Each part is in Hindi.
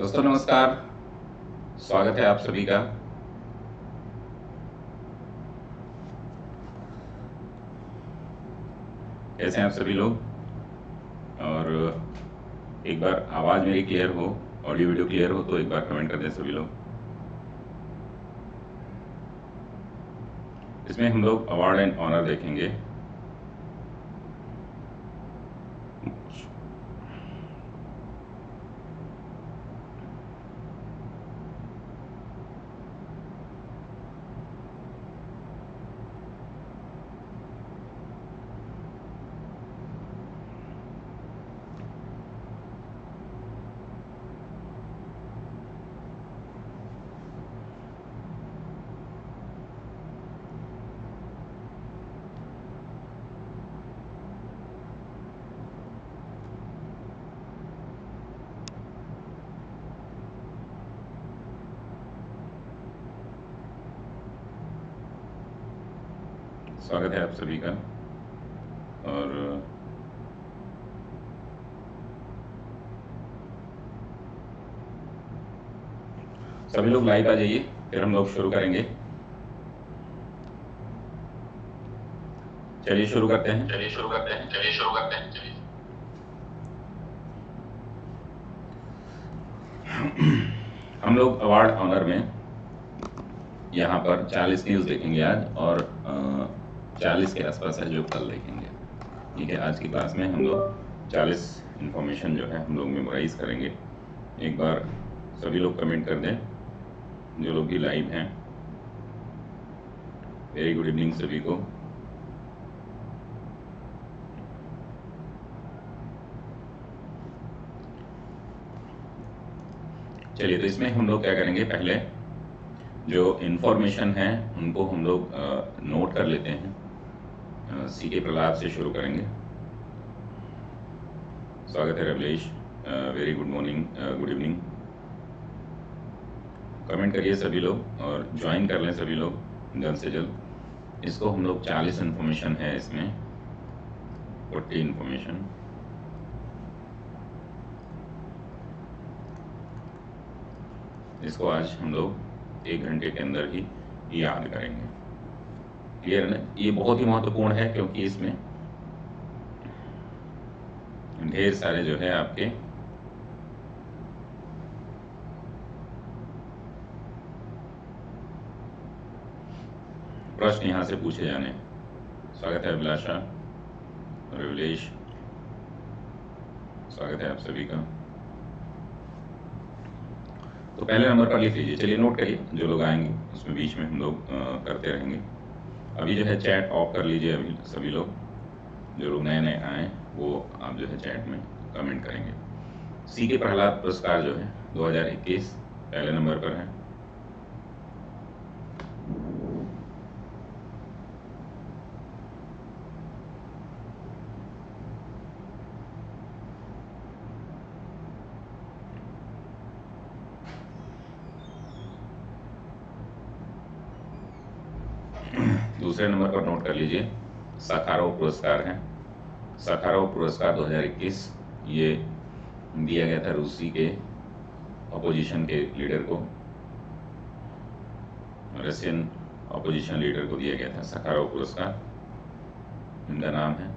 दोस्तों नमस्कार, स्वागत है आप सभी का। कैसे हैं आप सभी लोग? और एक बार आवाज़ मेरी क्लियर हो, ऑडियो वीडियो क्लियर हो तो एक बार कमेंट कर दें सभी लोग। इसमें हम लोग अवार्ड एंड ऑनर देखेंगे। स्वागत है आप सभी का। और सभी लोग लाइव आ जाइए, फिर हम लोग शुरू करेंगे। चलिए शुरू करते हैं। हम लोग अवार्ड ऑनर में यहाँ पर 40 न्यूज़ देखेंगे आज, और 40 के आसपास है जो कल देखेंगे। ठीक है, आज की क्लास में हम लोग 40 इन्फॉर्मेशन जो है हम लोग मेमोराइज करेंगे। एक बार सभी लोग कमेंट कर दें जो लोग भी लाइव हैं। वेरी गुड इवनिंग सभी को। चलिए, तो इसमें हम लोग क्या करेंगे, पहले जो इन्फॉर्मेशन है उनको हम लोग नोट कर लेते हैं। सीके प्रहलाद से शुरू करेंगे। स्वागत है Ravlesh, very good morning, good evening. Comment करिए सभी लोग और ज्वाइन कर लें सभी लोग जल्द से जल्द। इसको हम लोग 40 इन्फॉर्मेशन है, इसमें 40 इन्फॉर्मेशन। इसको आज हम लोग 1 घंटे के अंदर ही याद करेंगे। क्लियर है ना? ये बहुत ही महत्वपूर्ण है क्योंकि इसमें ढेर सारे जो है आपके प्रश्न यहाँ से पूछे जाने। स्वागत है अभिलाषा, रविलेश, स्वागत है आप सभी का। तो पहले नंबर पर लिख लीजिए। चलिए नोट करिए, जो लोग आएंगे उसमें बीच में हम लोग करते रहेंगे। अभी जो है चैट ऑफ कर लीजिए अभी सभी लोग। जो लोग नए नए आए वो आप जो है चैट में कमेंट करेंगे। सीके प्रहलाद पुरस्कार जो है 2021 पहले नंबर पर है। दूसरे नंबर पर नोट कर लीजिए, साखारोव पुरस्कार है। साखारोव पुरस्कार 2021 ये दिया गया था रूसी के अपोजिशन के लीडर को, रशियन अपोजिशन लीडर को दिया गया था साखारोव पुरस्कार। इनका नाम है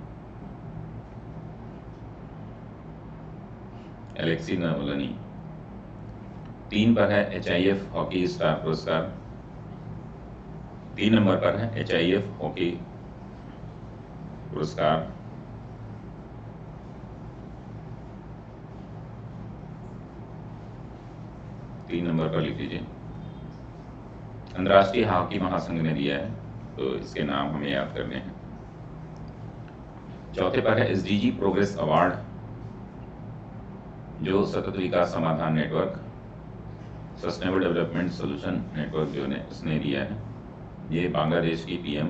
एलेक्सी नावलनी। 3 पर है HIF हॉकी स्टार पुरस्कार। 3 नंबर पर है HIF हॉकी पुरस्कार। तीन नंबर पर लिख लीजिए। अंतर्राष्ट्रीय हॉकी महासंघ ने दिया है, तो इसके नाम हमें याद करने हैं। चौथे पर है SDG प्रोग्रेस अवार्ड, जो सतत विकास समाधान network, sustainable development solution network जो ने उसने दिया है। ये बांग्लादेश की PM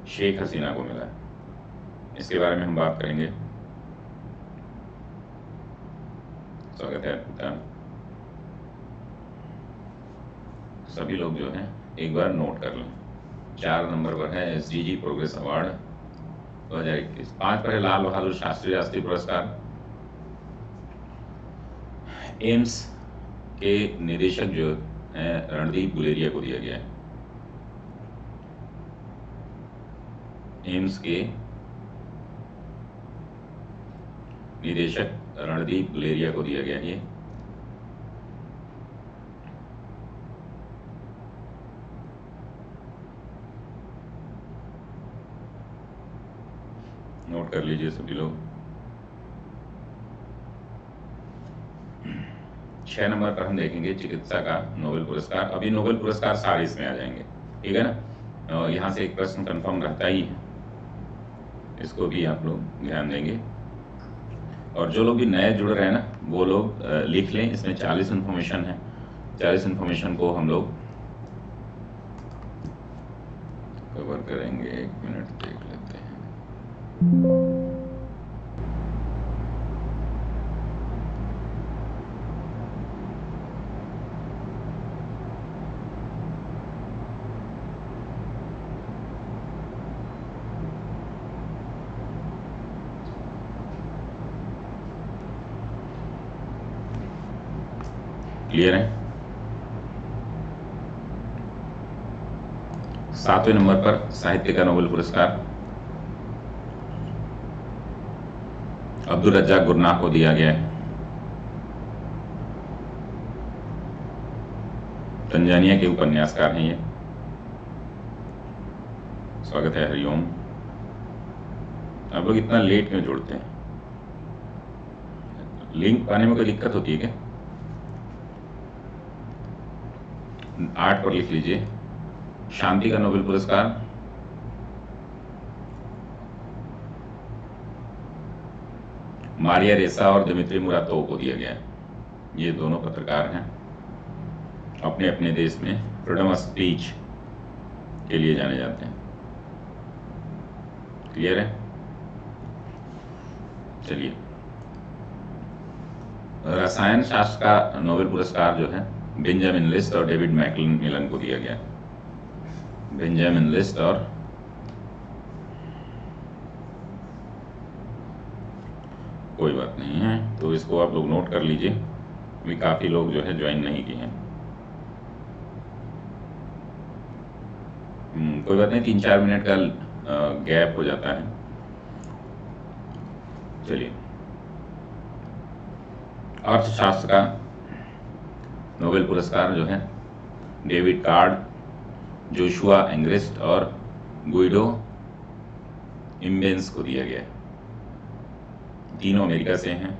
शेख हसीना को मिला है। इसके बारे में हम बात करेंगे। स्वागत है आपका। सभी लोग जो हैं एक बार नोट कर लें। 4 नंबर पर है SDG प्रोग्रेस अवार्ड 2021। 5 पर है लाल बहादुर शास्त्री राष्ट्रीय पुरस्कार। एम्स के निदेशक जो है रणदीप गुलेरिया को दिया गया है। एम्स के निदेशक रणदीप गुलेरिया को दिया गया है। नोट कर लीजिए सभी लोग। 6 नंबर पर हम देखेंगे चिकित्सा का नोबेल पुरस्कार। अभी नोबेल पुरस्कार सारे इसमें आ जाएंगे, ठीक है ना। यहाँ से एक प्रश्न कंफर्म रहता ही है, इसको भी आप लोग ध्यान देंगे। और जो लोग भी नए जुड़ रहे हैं ना, वो लोग लिख लें। इसमें 40 इन्फॉर्मेशन है। 40 इन्फॉर्मेशन को हम लोग कवर करेंगे। 1 मिनट देख लेते हैं। क्लियर है। 7वें नंबर पर साहित्य का नोबेल पुरस्कार अब्दुल रज्जाक गुरनाह को दिया गया है। तंजानिया के उपन्यासकार हैं ये। स्वागत है, हरिओम। आप लोग इतना लेट क्यों जोड़ते हैं? लिंक पाने में कोई दिक्कत होती है क्या? 8 पर लिख लीजिए शांति का नोबेल पुरस्कार मारिया रेसा और दिमित्री मुरातोव को दिया गया है। ये दोनों पत्रकार हैं, अपने अपने देश में फ्रीडम ऑफ स्पीच के लिए जाने जाते हैं। क्लियर है। चलिए, रसायन शास्त्र का नोबेल पुरस्कार जो है बेंजामिन लिस्ट और डेविड मैकमिलन को दिया गया। बेंजामिन लिस्ट और कोई बात नहीं है, तो इसको आप लोग नोट कर लीजिए। अभी काफी लोग जो है ज्वाइन नहीं किए हैं। कोई बात नहीं, 3-4 मिनट का गैप हो जाता है। चलिए, अर्थशास्त्र का नोबेल पुरस्कार जो है डेविड कार्ड, जोशुआ एंग्रिस्ट और गुइडो इम्बेंस को दिया गया है। तीनों अमेरिका से हैं।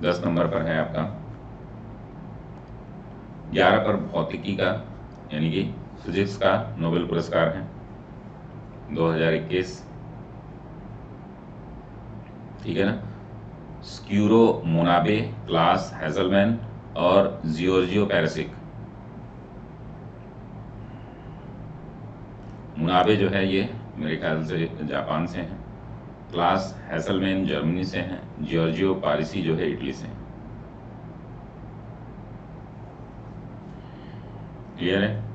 10 नंबर पर है आपका। 11 पर भौतिकी का यानी कि फिजिक्स का नोबेल पुरस्कार है 2021, ठीक है ना। स्क्यूरो मोनाबे, क्लास हेजलमैन और जियोर्जियो पैरासिक। मोनाबे जो है ये मेरे ख्याल से जापान से हैं, क्लास हेजलमैन जर्मनी से हैं, जियोर्जियो पारिसी जो है इटली से हैं। क्लियर है।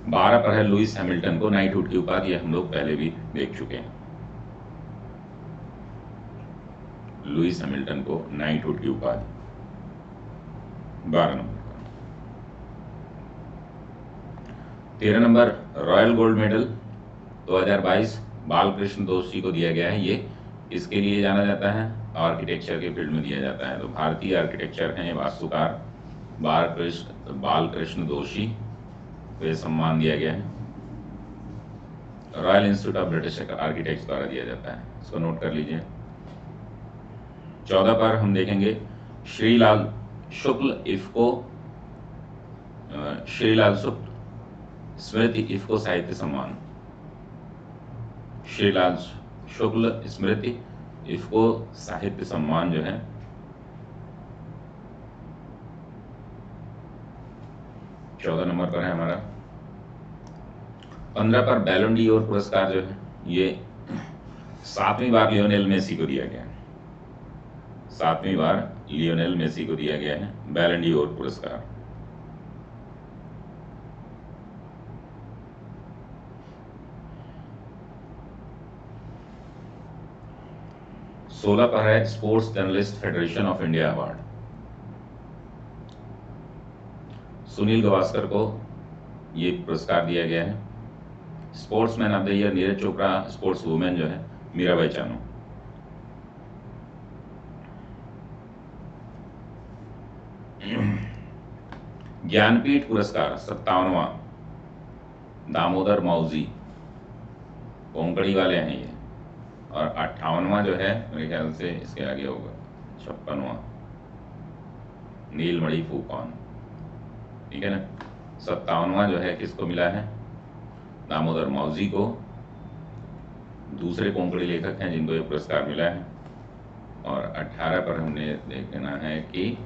बारह पर है लुइस हैमिल्टन को नाइटहुड की उपाधि, हम लोग पहले भी देख चुके हैं। लुइस हैमिल्टन को नाइटहुड की उपाधि 12 number. 13 number royal gold medal 2022 Balkrishna दोषी को दिया गया है। ये इसके लिए जाना जाता है, आर्किटेक्चर के फील्ड में दिया जाता है। तो भारतीय आर्किटेक्चर हैं वास्तुकार बालकृष्ण दोषी को यह सम्मान दिया गया है। Royal institute of British architects द्वारा दिया जाता है, इसको नोट कर लीजिए। 14 पर हम देखेंगे श्रीलाल शुक्ल इफ्को, श्रीलाल शुक्ल स्मृति इफ्को साहित्य सम्मान। श्रीलाल शुक्ल स्मृति इफ्को साहित्य सम्मान जो है 14 नंबर पर है हमारा। 15 पर बैलन डी और पुरस्कार जो है ये 7वीं बार लियोनेल मेसी को दिया गया है। 7वीं बार लियोनेल मेसी को दिया गया है बैलन डी और पुरस्कार। 16 पर है sports journalist federation of India award. Sunil Gavaskar को ये पुरस्कार दिया गया है। Sportsman of the year Neeraj Chopra, sports women जो है मीराबाई चानू। ज्ञानपीठ पुरस्कार 57वां दामोदर मौजी, कोंकणी वाले हैं ये, और 58वां जो है मेरे ख्याल से इसके आगे होगा 56वां नीलमणि फूकन, ठीक है ना। 57वां जो है किसको मिला है, दामोदर मौजी को। दूसरे कोंकणी लेखक हैं जिनको ये पुरस्कार मिला है। और 18 पर हमने देखना है कि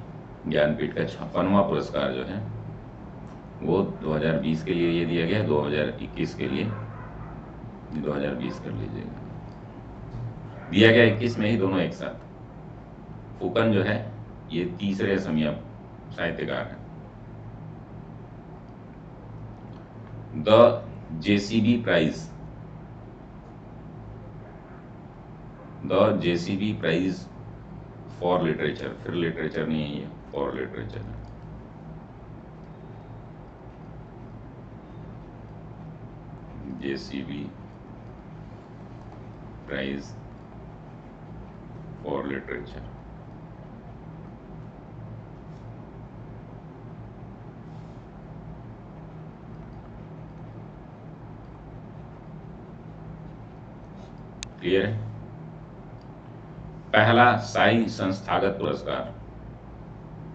ज्ञानपीठ का 56वां पुरस्कार जो है वो 2020 के लिए ये दिया गया, 2021 के लिए 2020 कर लीजिएगा, दिया गया 21 में ही, दोनों एक साथ। फूकन जो है ये तीसरे असमिया साहित्यकार हैं। The JCB prize, the JCB prize for literature, फिर लिटरेचर नहीं है ये, फॉर लिटरेचर है। JCB prize for literature. Clear है। पहला साई संस्थागत पुरस्कार,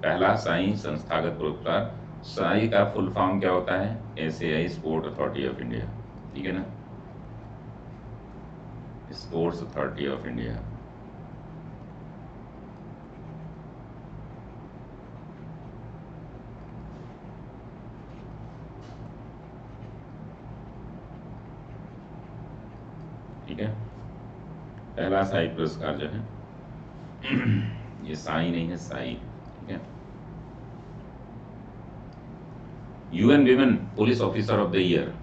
पहला साई संस्थागत पुरस्कार। साई का फुल फॉर्म क्या होता है, SAI sport authority of India, ठीक है ना, स्पोर्ट्स अथॉरिटी ऑफ इंडिया। ठीक है, पहला साई पुरस्कार जो है ये साई नहीं है, साई, ठीक है। UN women police officer of the year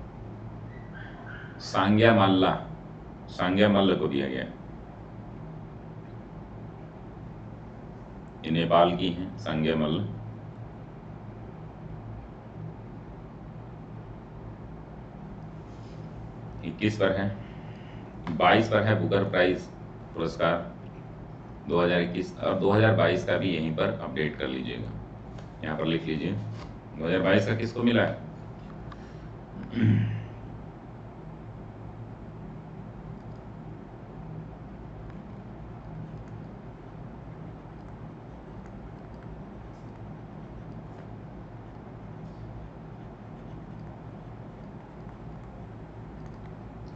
Sangya Malla, Sangya Malla को दिया गया। ये नेपाल की हैं सांग्या मल्ल। इक्कीस पर है, 22 पर है बुकर प्राइज पुरस्कार 2021, और 2022 का भी यहीं पर अपडेट कर लीजिएगा, यहाँ पर लिख लीजिए 2022 का किसको मिला है।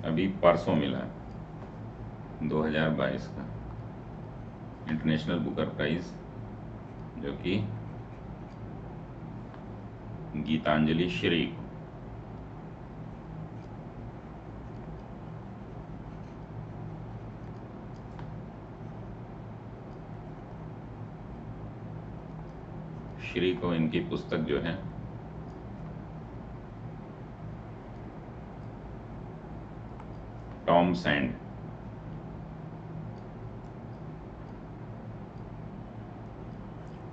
अभी परसों मिला है 2022 का इंटरनेशनल बुकर प्राइज, जो कि गीतांजलि श्री। श्री को इनकी पुस्तक जो है Tom sand,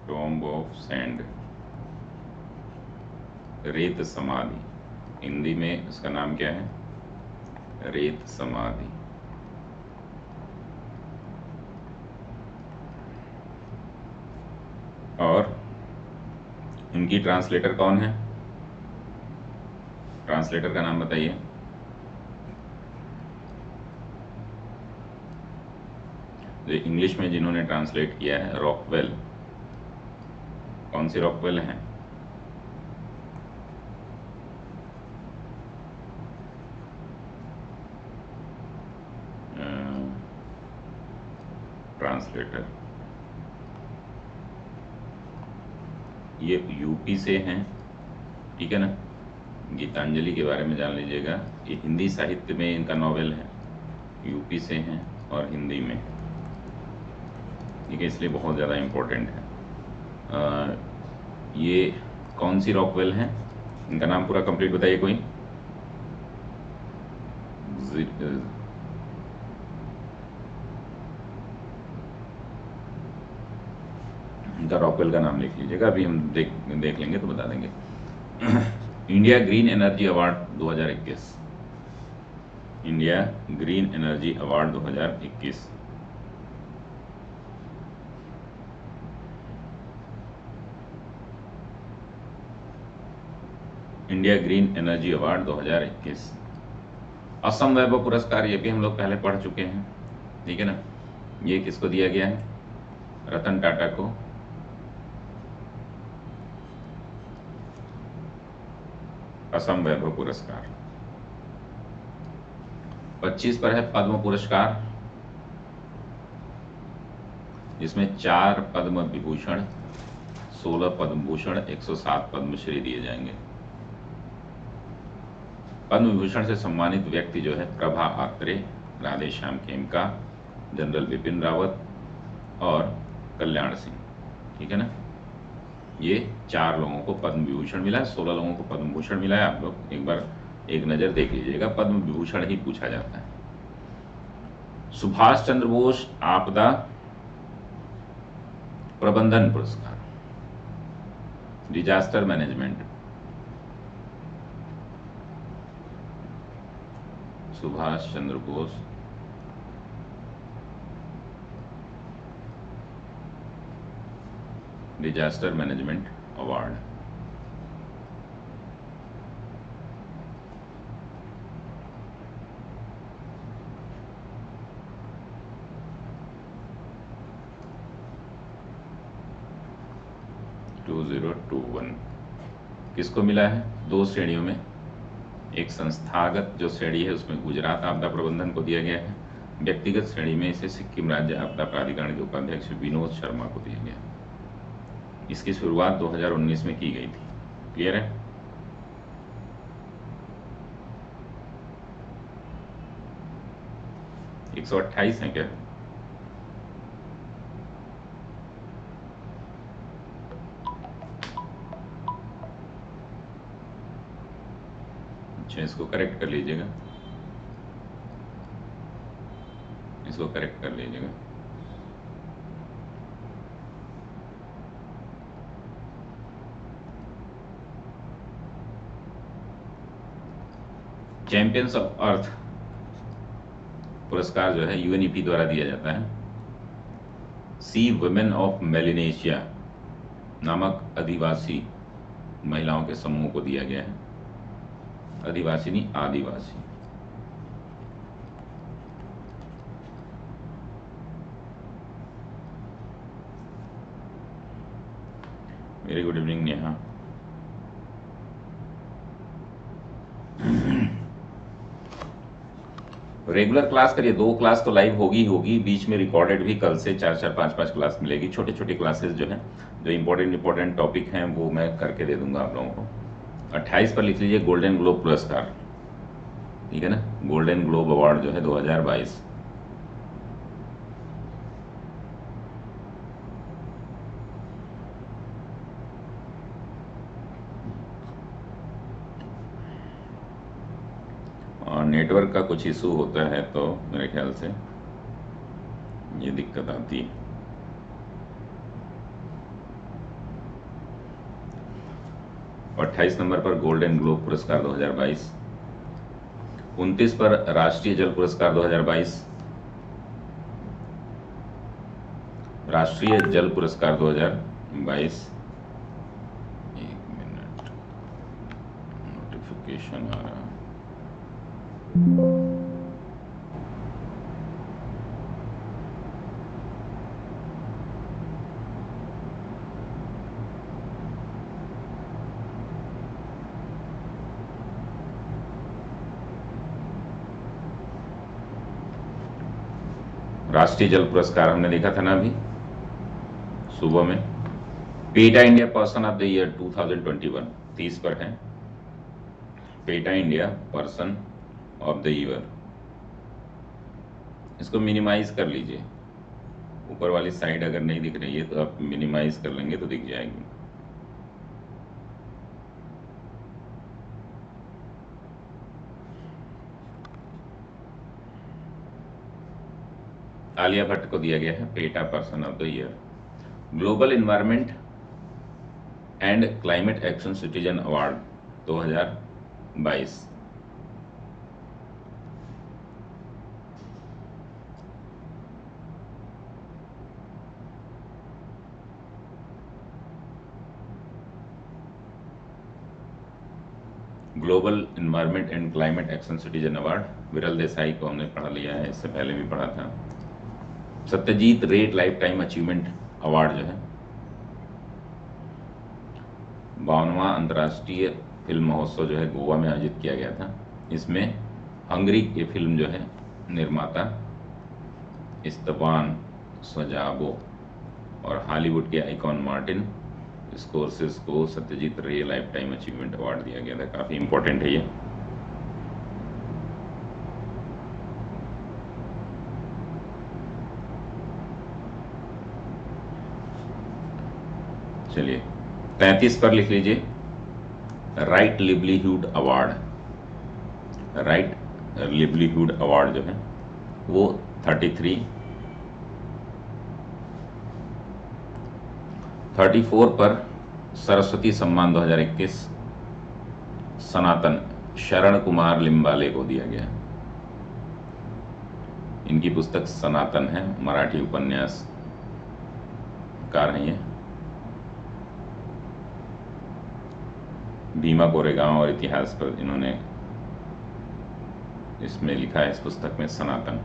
tomb of sand, रेत समाधि, हिंदी में इसका नाम क्या है, रेत समाधि। और इनकी ट्रांसलेटर कौन है, ट्रांसलेटर का नाम बताइए। जो इंग्लिश में जिन्होंने ट्रांसलेट किया है रॉकवेल, कौन सी रॉकवेल है, ट्रांसलेटर, ये यूपी से हैं, ठीक है ना। गीतांजलि के बारे में जान लीजिएगा, ये हिंदी साहित्य में इनका नॉवेल है, यूपी से हैं और हिंदी में, ठीक है, इसलिए बहुत ज़्यादा इम्पोर्टेंट है। ये कौन सी रॉकवेल है, इनका नाम पूरा कंप्लीट बताइए कोई। उनका रॉकवेल का नाम लिख लीजिएगा, अभी हम देख लेंगे तो बता देंगे। India green energy award 2021, India green energy award 2021। India green energy award 2021। Assam Vaibhav पुरस्कार, ये भी हम लोग पहले पढ़ चुके हैं, ठीक है ना। ये किसको दिया गया है? रतन टाटा को। असम वैभव पुरस्कार। 25 पर है पद्म पुरस्कार, जिसमें 4 पद्म विभूषण, 16 पद्म भूषण, 107 पद्मश्री दिए जाएंगे। पद्म विभूषण से सम्मानित व्यक्ति जो है प्रभा आत्रे, राधेश्याम खेमका, जनरल बिपिन रावत और कल्याण सिंह, ठीक है ना। ये 4 लोगों को पद्म विभूषण मिला है, 16 लोगों को पद्म भूषण मिला है। आप लोग एक बार एक नजर देख लीजिएगा, पद्म विभूषण ही पूछा जाता है। सुभाष चंद्र बोस आपदा प्रबंधन पुरस्कार, disaster management, Subhash Chandra Bose disaster management award. किसको मिला है? 2 श्रेणियों में। एक संस्थागत जो श्रेणी है उसमें गुजरात आपदा प्रबंधन को दिया गया है, व्यक्तिगत श्रेणी में इसे सिक्किम राज्य आपदा प्राधिकरण के उपाध्यक्ष विनोद शर्मा को दिया गया। इसकी शुरुआत 2019 में की गई थी। क्लियर है? एक 128 है क्या? अच्छा, इसको करेक्ट कर लीजिएगा, इसको करेक्ट कर लीजिएगा। चैंपियंस ऑफ अर्थ पुरस्कार जो है यूएनईपी द्वारा दिया जाता है। सी वुमेन ऑफ मेलिनेशिया नामक आदिवासी महिलाओं के समूह को दिया गया है। आदिवासी नहीं, आदिवासी। Very good evening Neha. Regular class करिए, 2 क्लास तो लाइव होगी ही होगी, बीच में रिकॉर्डेड भी कल से 4-4, 5-5 क्लास मिलेगी। छोटे छोटे क्लासेस जो हैं, जो इंपॉर्टेंट टॉपिक हैं वो मैं करके दे दूंगा आप लोगों को। 28 पर लिख लीजिए गोल्डन ग्लोब पुरस्कार, ठीक है ना। गोल्डन ग्लोब अवार्ड जो है 2022। और नेटवर्क का कुछ इशू होता है तो मेरे ख्याल से ये दिक्कत आती है। और 28 नंबर पर गोल्डन ग्लोब पुरस्कार 2022। 29 पर राष्ट्रीय जल पुरस्कार 2022, राष्ट्रीय जल पुरस्कार 2022। एक मिनट, नोटिफिकेशन आ रहा है। राष्ट्रीय जल पुरस्कार हमने देखा था ना अभी सुबह में। PETA India person of the year 2021 30 पर है। PETA India person of the year, इसको मिनिमाइज कर लीजिए। ऊपर वाली साइड अगर नहीं दिख रही है तो आप मिनिमाइज कर लेंगे तो दिख जाएगी। आलिया भट्ट को दिया गया है PETA person of the year. Global environment and climate action citizen award 2022। Global environment and climate action citizen award विरल देसाई को हमने पढ़ा लिया है, इससे पहले भी पढ़ा था। सत्यजीत रे लाइफ टाइम अचीवमेंट अवार्ड जो है 52वां अंतर्राष्ट्रीय फिल्म महोत्सव जो है गोवा में आयोजित किया गया था। इसमें हंगरी की फिल्म जो है निर्माता इस्तवान सजाबो और हॉलीवुड के आइकॉन मार्टिन स्कोर्सेस को सत्यजीत रे लाइफ टाइम अचीवमेंट अवार्ड दिया गया था। काफी इंपॉर्टेंट है ये। चलिए 33 पर लिख लीजिए right livelihood award. Right livelihood award जो है वो 34 पर सरस्वती सम्मान 2021 सनातन शरण कुमार लिम्बाले को दिया गया। इनकी पुस्तक सनातन है, मराठी उपन्यास कार हैं ये। भीमा कोरेगांव और इतिहास पर इन्होंने इसमें लिखा है, इस पुस्तक में सनातन।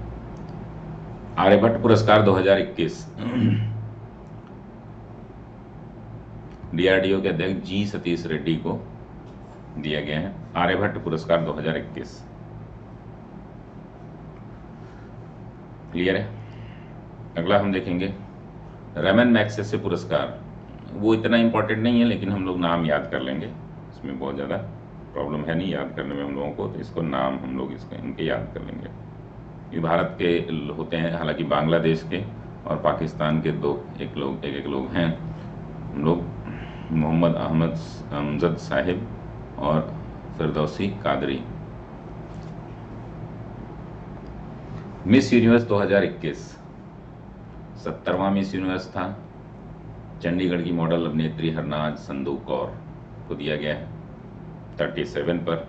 आर्यभट्ट पुरस्कार 2021 डीआरडीओ के अध्यक्ष जी सतीश रेड्डी को दिया गया है। आर्यभट्ट पुरस्कार 2021 क्लियर है। अगला हम देखेंगे रमन मैग्सेसे पुरस्कार। वो इतना इंपॉर्टेंट नहीं है, लेकिन हम लोग नाम याद कर लेंगे, इसमें बहुत ज़्यादा प्रॉब्लम है नहीं याद करने में हम लोगों को, तो इसको नाम हम लोग इसके इनके याद कर लेंगे। ये भारत के होते हैं, हालांकि बांग्लादेश के और पाकिस्तान के एक लोग हैं। हम लोग मोहम्मद अहमद अमजद साहिब और फिरदौसी कादरी। मिस यूनिवर्स 2021 70वां मिस यूनिवर्स था। चंडीगढ़ की मॉडल अभिनेत्री हरनाज संधू कौर को दिया गया है 37 पर।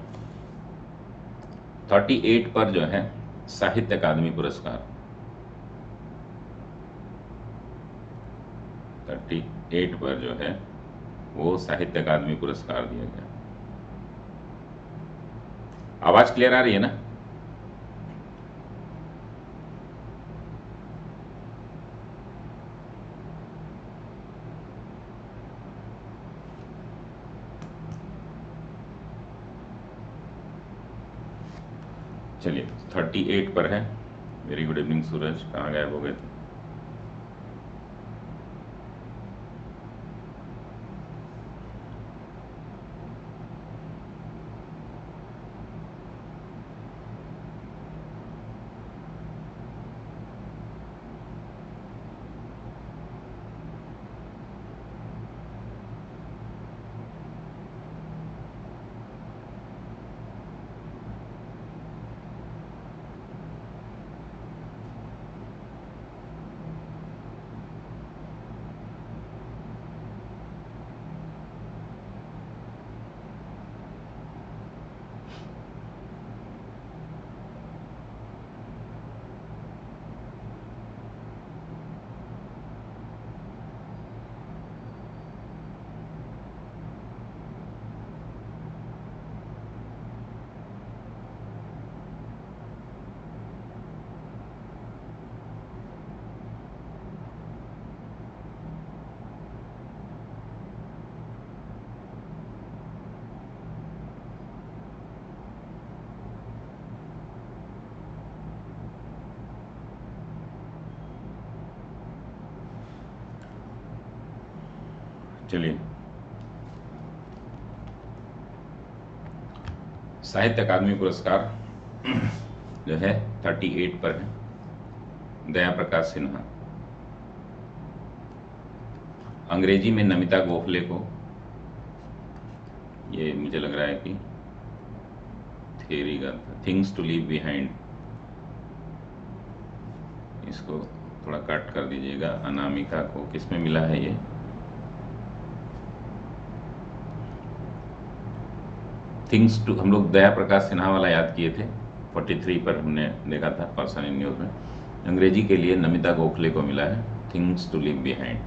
38 पर जो है साहित्य अकादमी पुरस्कार 38 पर जो है वो साहित्य अकादमी पुरस्कार दिया गया। आवाज क्लियर आ रही है ना? चलिए 38 पर है। वेरी गुड इवनिंग सूरज, कहाँ गायब हो गए थे? चलिए साहित्य अकादमी पुरस्कार जो है 38 पर है। दया प्रकाश सिन्हा। अंग्रेजी में नमिता गोखले को, ये मुझे लग रहा है कि थियरी का थिंग्स टू लीव बिहाइंड, इसको थोड़ा कट कर दीजिएगा। अनामिका को किस में मिला है ये? थिंग्स टू, हम लोग दया प्रकाश सिन्हा वाला याद किए थे, 43 पर हमने देखा था पर्सन इन न्यूज में। अंग्रेजी के लिए नमिता गोखले को मिला है थिंग्स टू लीव बिहाइंड।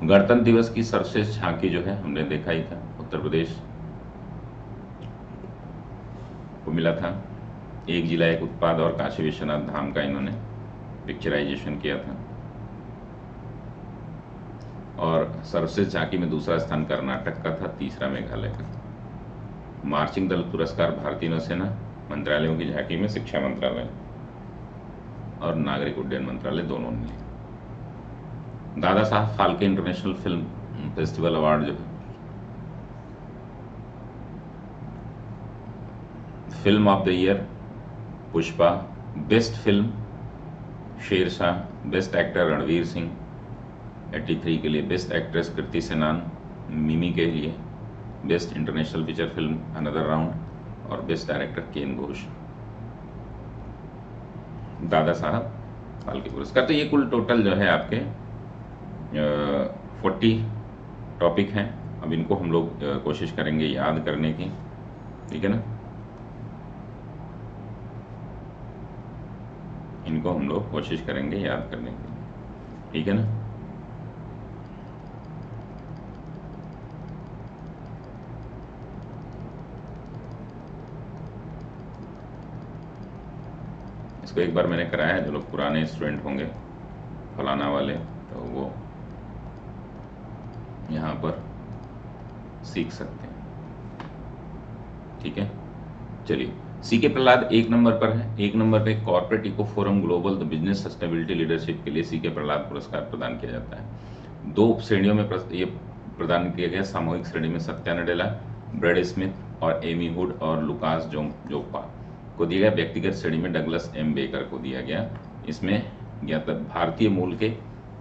गणतंत्र दिवस की सर्वश्रेष्ठ झांकी जो है हमने देखा ही था, उत्तर प्रदेश को मिला था। एक जिला एक उत्पाद और काशी विश्वनाथ धाम का इन्होंने पिक्चराइजेशन किया था। और सर्वश्रेष्ठ झांकी में दूसरा स्थान कर्नाटक का था, तीसरा मेघालय का था। मार्चिंग दल पुरस्कार भारतीय नौसेना, मंत्रालयों की झांकी में शिक्षा मंत्रालय और नागरिक उड्डयन मंत्रालय दोनों ने लिए। Dada Saheb Phalke international film festival award जो है, film of the year Pushpa, best film Shershaah, best actor Ranveer Singh 83 के लिए, बेस्ट एक्ट्रेस कृति सेनान मिमी के लिए, best international feature film another round और बेस्ट डायरेक्टर केन घोष। दादा साहब फाल्के पुरस्कार। तो ये कुल टोटल जो है आपके 40 टॉपिक हैं। अब इनको हम लोग कोशिश करेंगे याद करने की, ठीक है ना। इनको हम लोग कोशिश करेंगे याद करने की, ठीक है ना। इसको एक बार मैंने कराया है, जो लोग पुराने स्टूडेंट होंगे फलाना वाले, तो वो यहाँ पर सीख सकते हैं, ठीक है। चलिए, सीके प्रहलाद 1 नंबर पर है। 1 नंबर पे corporate eco forum global the business sustainability leadership के लिए सीके प्रहलाद पुरस्कार प्रदान किया जाता है। 2 श्रेणियों में ये प्रदान किया गया। सामूहिक श्रेणी में सत्या नडेला, ब्रैड स्मिथ और एमी हुड और लुकास जोप्पा को दिया गया। व्यक्तिगत श्रेणी में डगलस एम बेकर को दिया गया। इसमें भारतीय मूल के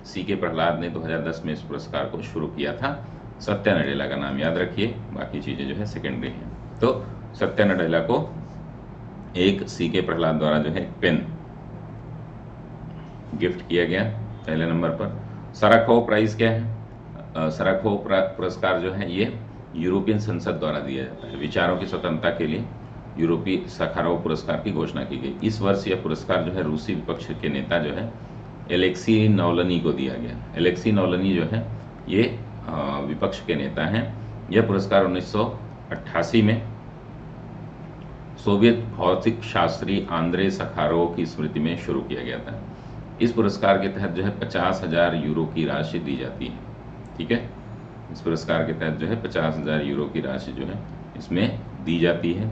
सीके प्रहलाद ने 2010 में इस पुरस्कार को शुरू किया था। सत्या नडेला का नाम याद रखिए, बाकी चीजें जो है सेकेंडरी हैं। तो सत्या नडेला को एक सीके प्रहलाद द्वारा जो है पेन गिफ्ट किया गया पहले नंबर पर। सराकोव प्राइज क्या है? सराकोव पुरस्कार जो है ये यूरोपियन संसद द्वारा दिया जाता है। विचारों की स्वतंत्रता के लिए यूरोपीय सखारोव पुरस्कार की घोषणा की गई। इस वर्ष यह पुरस्कार जो है रूसी विपक्ष के नेता जो है एलेक्सी नौलनी को दिया गया। एलेक्सी नौलनी जो है ये विपक्ष के नेता हैं। यह पुरस्कार 1988 में सोवियत भौतिक शास्त्री आंद्रे सखारोव की स्मृति में शुरू किया गया था। इस पुरस्कार के तहत जो है 50,000 यूरो की राशि दी जाती है, ठीक है। इस पुरस्कार के तहत जो है 50,000 यूरो की राशि जो है इसमें दी जाती है।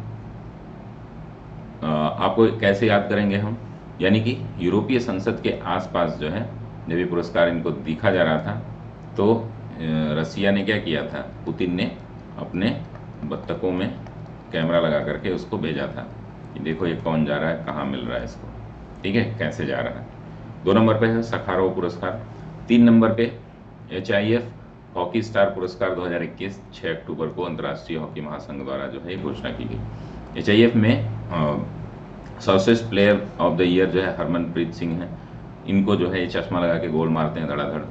आपको कैसे याद करेंगे हम, यानी कि यूरोपीय संसद के आसपास जो है जब ये पुरस्कार इनको दिखा जा रहा था तो रसिया ने क्या किया था, पुतिन ने अपने बत्तखों में कैमरा लगा करके उसको भेजा था कि देखो ये कौन जा रहा है, कहाँ मिल रहा है इसको, ठीक है, कैसे जा रहा है। 2 नंबर पे है सखारोव पुरस्कार। 3 नंबर पे HIF हॉकी स्टार पुरस्कार 2021 6 अक्टूबर को अंतर्राष्ट्रीय हॉकी महासंघ द्वारा जो है घोषणा की गई। HIF में सर्वश्रेष्ठ प्लेयर ऑफ द ईयर जो है हरमनप्रीत सिंह है। इनको जो है चश्मा लगा के गोल मारते हैं धड़ाधड़।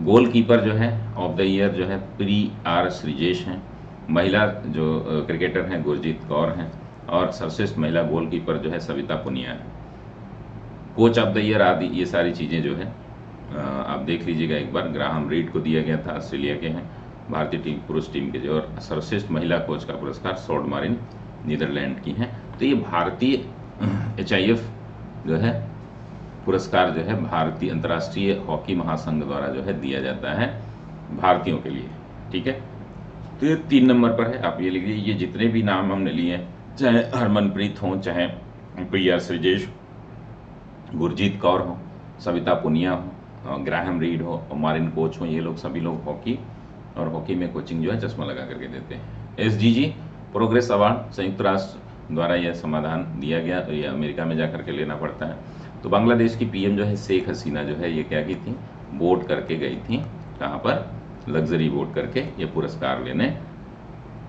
गोलकीपर जो है ऑफ द ईयर जो है प्री आर श्रीजेश हैं। महिला जो क्रिकेटर हैं गुरजीत कौर हैं। और सर्वश्रेष्ठ महिला गोलकीपर जो है सविता पुनिया है। कोच ऑफ द ईयर आदि ये सारी चीज़ें जो है आप देख लीजिएगा एक बार। ग्राहम रीड को दिया गया था, ऑस्ट्रेलिया के हैं, भारतीय टीम पुरुष टीम के जो। और सर्वश्रेष्ठ महिला कोच का पुरस्कार सॉल्ट मारिन नीदरलैंड की हैं। तो ये भारतीय HIF जो है पुरस्कार जो है भारतीय अंतर्राष्ट्रीय हॉकी महासंघ द्वारा जो है दिया जाता है भारतीयों के लिए, ठीक है। तो ये 3 नंबर पर है, आप ये लिखिए। ये जितने भी नाम हमने लिए, चाहे हरमनप्रीत हो, चाहे प्रिया श्रीजेश, गुरजीत कौर हो, सविता पुनिया हो, ग्राहम रीड हो और मारिन कोच हो, ये लोग सभी लोग हॉकी और हॉकी में कोचिंग जो है चश्मा लगा करके देते हैं। SDG प्रोग्रेस अवार्ड संयुक्त राष्ट्र द्वारा यह समाधान दिया गया, ये अमेरिका में जाकर के लेना पड़ता है। तो बांग्लादेश की PM जो है शेख हसीना जो है ये क्या की थी, बोट करके गई थी, कहाँ पर, लग्जरी बोट करके ये पुरस्कार लेने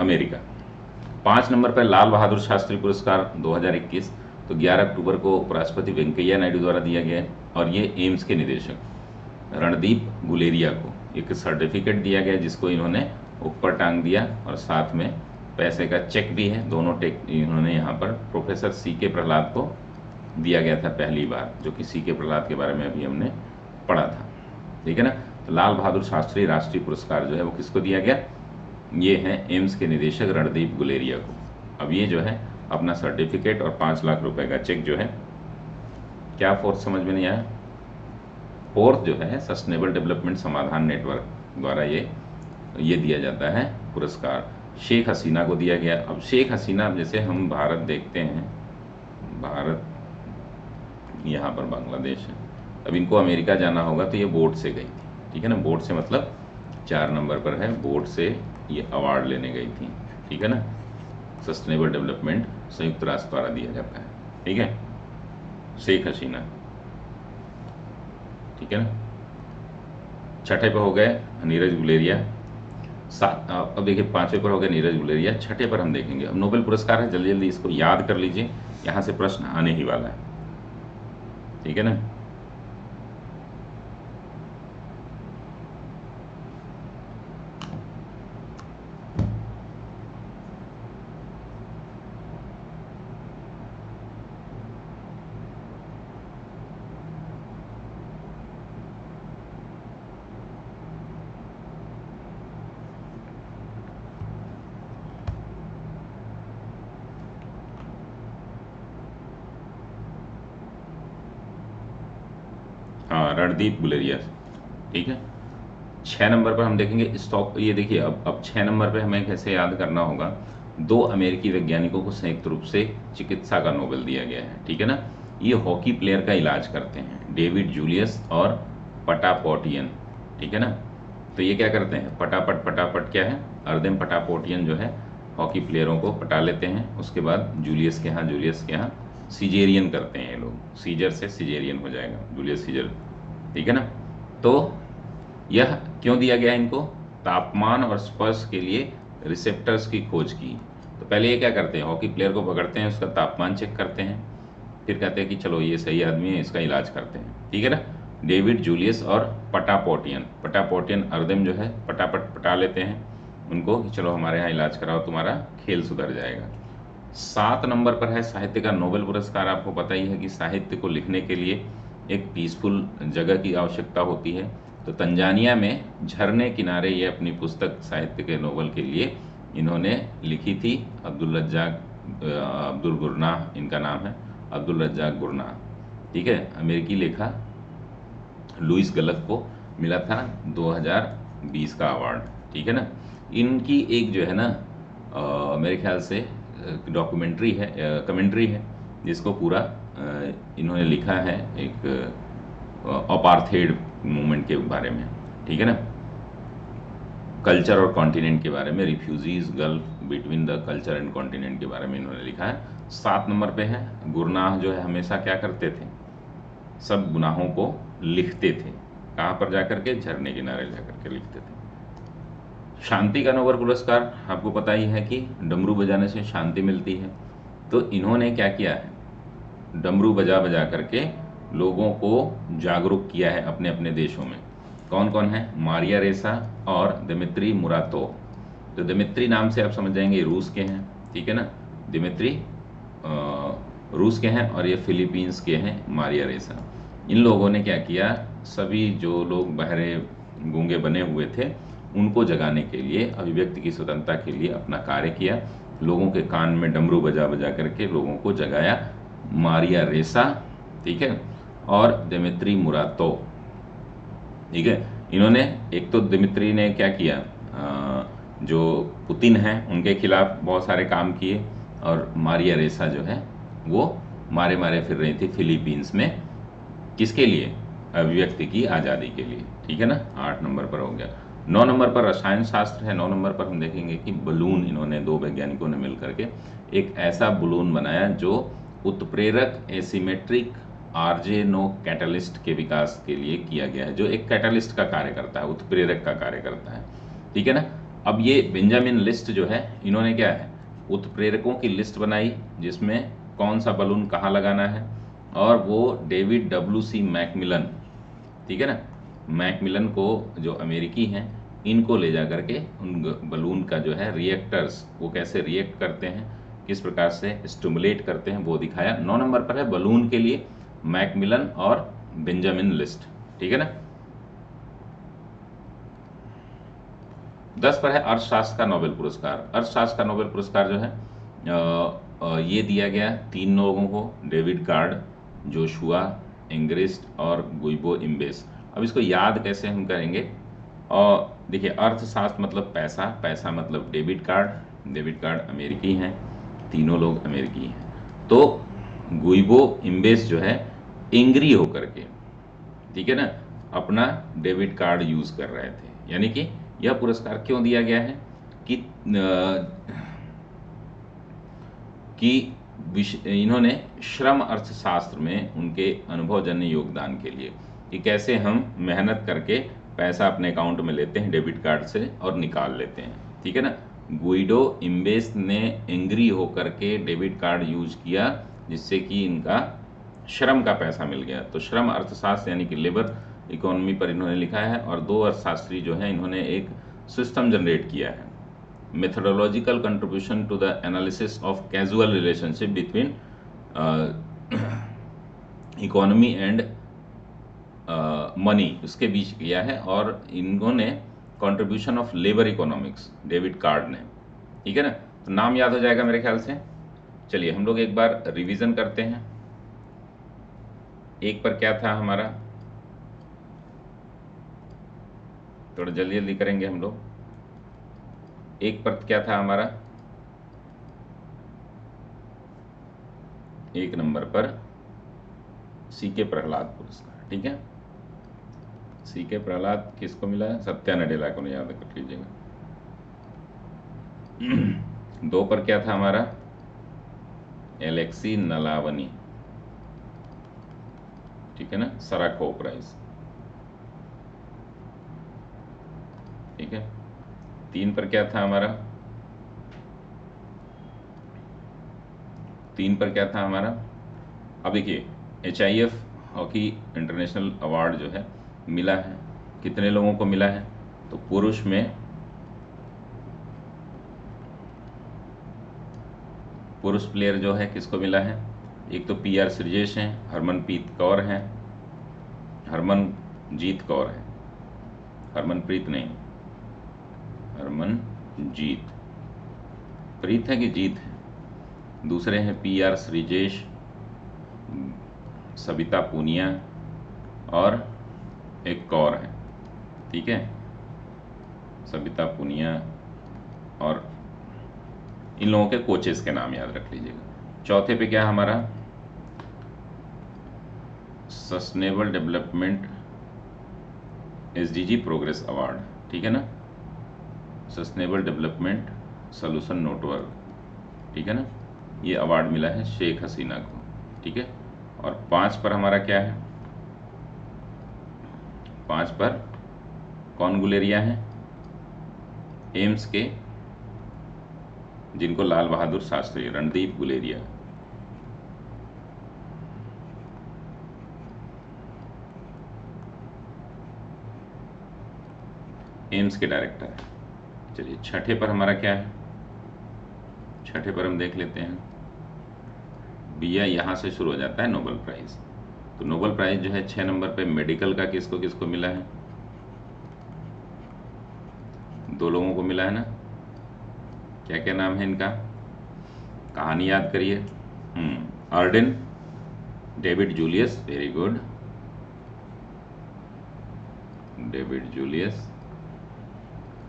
अमेरिका। 5 नंबर पर लाल बहादुर शास्त्री पुरस्कार 2021, तो 11 अक्टूबर को उपराष्ट्रपति वेंकैया नायडू द्वारा दिया गया है। और ये एम्स के निदेशक रणदीप गुलेरिया को एक सर्टिफिकेट दिया गया जिसको इन्होंने ऊपर टांग दिया, और साथ में पैसे का चेक भी है। दोनों इन्होंने यहाँ पर प्रोफेसर C.K. प्रहलाद को दिया गया था पहली बार, जो कि C.K. प्रहलाद के बारे में अभी हमने पढ़ा था, ठीक है ना। तो लाल बहादुर शास्त्री राष्ट्रीय पुरस्कार जो है वो किसको दिया गया, ये है एम्स के निदेशक रणदीप गुलेरिया को। अब ये जो है अपना सर्टिफिकेट और 5 लाख रुपए का चेक जो है, क्या फोर्थ समझ में नहीं आया, फोर्थ जो है सस्टेनेबल डेवलपमेंट समाधान नेटवर्क द्वारा ये दिया जाता है पुरस्कार। शेख हसीना को दिया गया। अब शेख हसीना, जैसे हम भारत देखते हैं, भारत यहाँ पर बांग्लादेश है, अब इनको अमेरिका जाना होगा तो ये बोट से गई थी, ठीक है ना। बोट से मतलब 4 नंबर पर है, बोट से ये अवार्ड लेने गई थी, ठीक है ना। सस्टेनेबल डेवलपमेंट संयुक्त राष्ट्र द्वारा दिया जाता है, ठीक है, शेख हसीना, ठीक है ना। छठे पर हो गए नीरज गुलेरिया। अब देखिए 5वें पर हो गया नीरज गुलेरिया, छठे पर हम देखेंगे। अब नोबेल पुरस्कार है, जल्दी जल्दी इसको याद कर लीजिए, यहाँ से प्रश्न आने ही वाला है, ठीक है ना। हाँ, रणदीप गुलेरिया, ठीक है। 6 नंबर पर हम देखेंगे स्टॉक। ये देखिए अब 6 नंबर पर हमें कैसे याद करना होगा, 2 अमेरिकी वैज्ञानिकों को संयुक्त रूप से चिकित्सा का नोबेल दिया गया है, ठीक है ना। ये हॉकी प्लेयर का इलाज करते हैं, डेविड जूलियस और पटापोटियन, ठीक है ना। तो ये क्या करते हैं, पटापट क्या है, अर्देम पटापोटियन जो है हॉकी प्लेयरों को पटा लेते हैं। उसके बाद जूलियस के यहाँ सीजेरियन करते हैं ये लोग, सीजर से सीजेरियन हो जाएगा, जूलियस सीजर, ठीक है ना। तो यह क्यों दिया गया इनको, तापमान और स्पर्श के लिए रिसेप्टर्स की खोज की। तो पहले ये क्या करते हैं, हॉकी प्लेयर को पकड़ते हैं, उसका तापमान चेक करते हैं, फिर कहते हैं कि चलो ये सही आदमी है, इसका इलाज करते हैं, ठीक है ना। डेविड जूलियस और पटापोटियन अर्देम जो है पटापट पटा लेते हैं उनको कि चलो हमारे यहाँ इलाज कराओ, तुम्हारा खेल सुधर जाएगा। 7 नंबर पर है साहित्य का नोबेल पुरस्कार। आपको पता ही है कि साहित्य को लिखने के लिए एक पीसफुल जगह की आवश्यकता होती है। तो तंजानिया में झरने किनारे ये अपनी पुस्तक साहित्य के नोबेल के लिए इन्होंने लिखी थी। अब्दुल गुरनाह इनका नाम है, अब्दुल रज्जाक गुरनाह, ठीक है। अमेरिकी लेखा लुइस गलत को मिला था 2020 का अवार्ड, ठीक है ना। इनकी एक जो है ना मेरे ख्याल से डॉक्यूमेंट्री है, कमेंट्री है, जिसको पूरा इन्होंने लिखा है एक अपार्थेड मूवमेंट के बारे में, ठीक है ना, कल्चर और कॉन्टिनेंट के बारे में, refugees gulf between the culture and continent के बारे में इन्होंने लिखा है। 7 नंबर पे है गुरनाह जो है हमेशा क्या करते थे, सब गुनाहों को लिखते थे, कहाँ पर जाकर के, झरने किनारे जाकर के लिखते थे। शांति का नोबेल पुरस्कार आपको पता ही है कि डमरू बजाने से शांति मिलती है। तो इन्होंने क्या किया है, डमरू बजा बजा करके लोगों को जागरूक किया है अपने अपने देशों में। कौन कौन है, मारिया रेसा और दिमित्री मुरातोव। तो दिमित्री नाम से आप समझ जाएंगे रूस के हैं, ठीक है ना, दिमित्री रूस के हैं और ये फिलीपींस के हैं मारिया रेसा। इन लोगों ने क्या किया, सभी जो लोग बहरे गूंगे बने हुए थे उनको जगाने के लिए, अभिव्यक्ति की स्वतंत्रता के लिए अपना कार्य किया। लोगों के कान में डमरू बजा बजा करके लोगों को जगाया। मारिया रेसा, ठीक है, और दिमित्री मुरातोव, ठीक है। इन्होंने एक तो दिमित्री ने क्या किया, जो पुतिन है उनके खिलाफ बहुत सारे काम किए, और मारिया रेसा जो है वो मारे मारे फिर रही थी फिलीपींस में, किसके लिए, अभिव्यक्ति की आज़ादी के लिए, ठीक है ना। 8 नंबर पर हो गया। 9 नंबर पर रसायन शास्त्र है। 9 नंबर पर हम देखेंगे कि बलून, इन्होंने 2 वैज्ञानिकों ने मिल करके एक ऐसा बलून बनाया जो उत्प्रेरक एसिमेट्रिक आर्जेनो कैटलिस्ट के विकास के लिए किया गया है, जो एक कैटलिस्ट का कार्य करता है, उत्प्रेरक का कार्य करता है, ठीक है ना। अब ये बेंजामिन लिस्ट जो है, इन्होंने क्या है, उत्प्रेरकों की लिस्ट बनाई जिसमें कौन सा बलून कहाँ लगाना है, और वो डेविड WC मैकमिलन, ठीक है ना, मैकमिलन को जो अमेरिकी हैं इनको ले जा करके उन बलून का जो है रिएक्टर्स वो कैसे रिएक्ट करते हैं, किस प्रकार से स्टिमुलेट करते हैं वो दिखाया। 9 नंबर पर है बलून के लिए मैकमिलन और बेंजामिन लिस्ट, ठीक है ना। 10 पर है अर्थशास्त्र का नोबेल पुरस्कार। अर्थशास्त्र का नोबेल पुरस्कार जो है ये दिया गया 3 लोगों को, डेविड कार्ड, जोशुआ एंग्रिस्ट और गुइबो इम्बेस। अब इसको याद कैसे हम करेंगे, और देखिए अर्थशास्त्र मतलब पैसा, पैसा मतलब डेबिट कार्ड, डेबिट कार्ड अमेरिकी हैं, तीनों लोग अमेरिकी हैं। तो गुइबो इम्बेस जो है एंग्री होकर के, ठीक है ना, अपना डेबिट कार्ड यूज कर रहे थे। यानी कि यह पुरस्कार क्यों दिया गया है कि इन्होंने श्रम अर्थशास्त्र में उनके अनुभवजन्य योगदान के लिए, कि कैसे हम मेहनत करके पैसा अपने अकाउंट में लेते हैं डेबिट कार्ड से और निकाल लेते हैं, ठीक है ना। गुइडो इम्बेस ने एंग्री होकर के डेबिट कार्ड यूज किया जिससे कि इनका श्रम का पैसा मिल गया। तो श्रम अर्थशास्त्र यानी कि लेबर इकोनॉमी पर इन्होंने लिखा है, और 2 अर्थशास्त्री जो हैं इन्होंने एक सिस्टम जनरेट किया है, methodological contribution to the analysis of causal relationship between economy and money, उसके बीच किया है, और इन्होंने contribution of labor economics David card ने, ठीक है ना। तो नाम याद हो जाएगा मेरे ख्याल से। चलिए हम लोग एक बार रिवीजन करते हैं। एक पर क्या था हमारा, थोड़ा जल्दी जल्दी करेंगे हम लोग। एक पर क्या था हमारा, 1 नंबर पर सीके प्रहलाद पुरस्कार, ठीक है। सीके प्रहलाद किसको मिला है, सत्या नडेला को, याद कर लीजिएगा। 2 पर क्या था हमारा, एलेक्सी नलावनी, ठीक है ना, सराको प्राइज, ठीक है। 3 पर क्या था हमारा, 3 पर क्या था हमारा, अब देखिए HIF हॉकी इंटरनेशनल अवार्ड जो है मिला है, कितने लोगों को मिला है, तो पुरुष में पुरुष प्लेयर जो है किसको मिला है, एक तो PR श्रीजेश हैं, हरमनप्रीत कौर हैं, हरमनजीत कौर है, हरमनप्रीत नहीं, हरमनजीत, प्रीत है कि जीत है। दूसरे हैं PR श्रीजेश, सविता पूनिया और एक कौर है, ठीक है, सविता पूनिया, और इन लोगों के कोचेस के नाम याद रख लीजिएगा। चौथे पे क्या हमारा, sustainable development SDG progress award, ठीक है ना, सस्टेनेबल डेवलपमेंट सोल्यूशन नेटवर्क, ठीक है ना, ये अवार्ड मिला है शेख हसीना को, ठीक है। और 5 पर हमारा क्या है, 5 पर कौन गुलेरिया है, एम्स के, जिनको लाल बहादुर शास्त्री, रणदीप गुलेरिया, एम्स के डायरेक्टर है। चलिए छठे पर हमारा क्या है, छठे पर हम देख लेते हैं, भैया यहाँ से शुरू हो जाता है नोबेल प्राइज। तो नोबेल प्राइज जो है 6 नंबर पे मेडिकल का किसको किसको मिला है, 2 लोगों को मिला है ना, क्या क्या नाम है इनका, कहानी याद करिए। Arden, David Julius, very good, David Julius,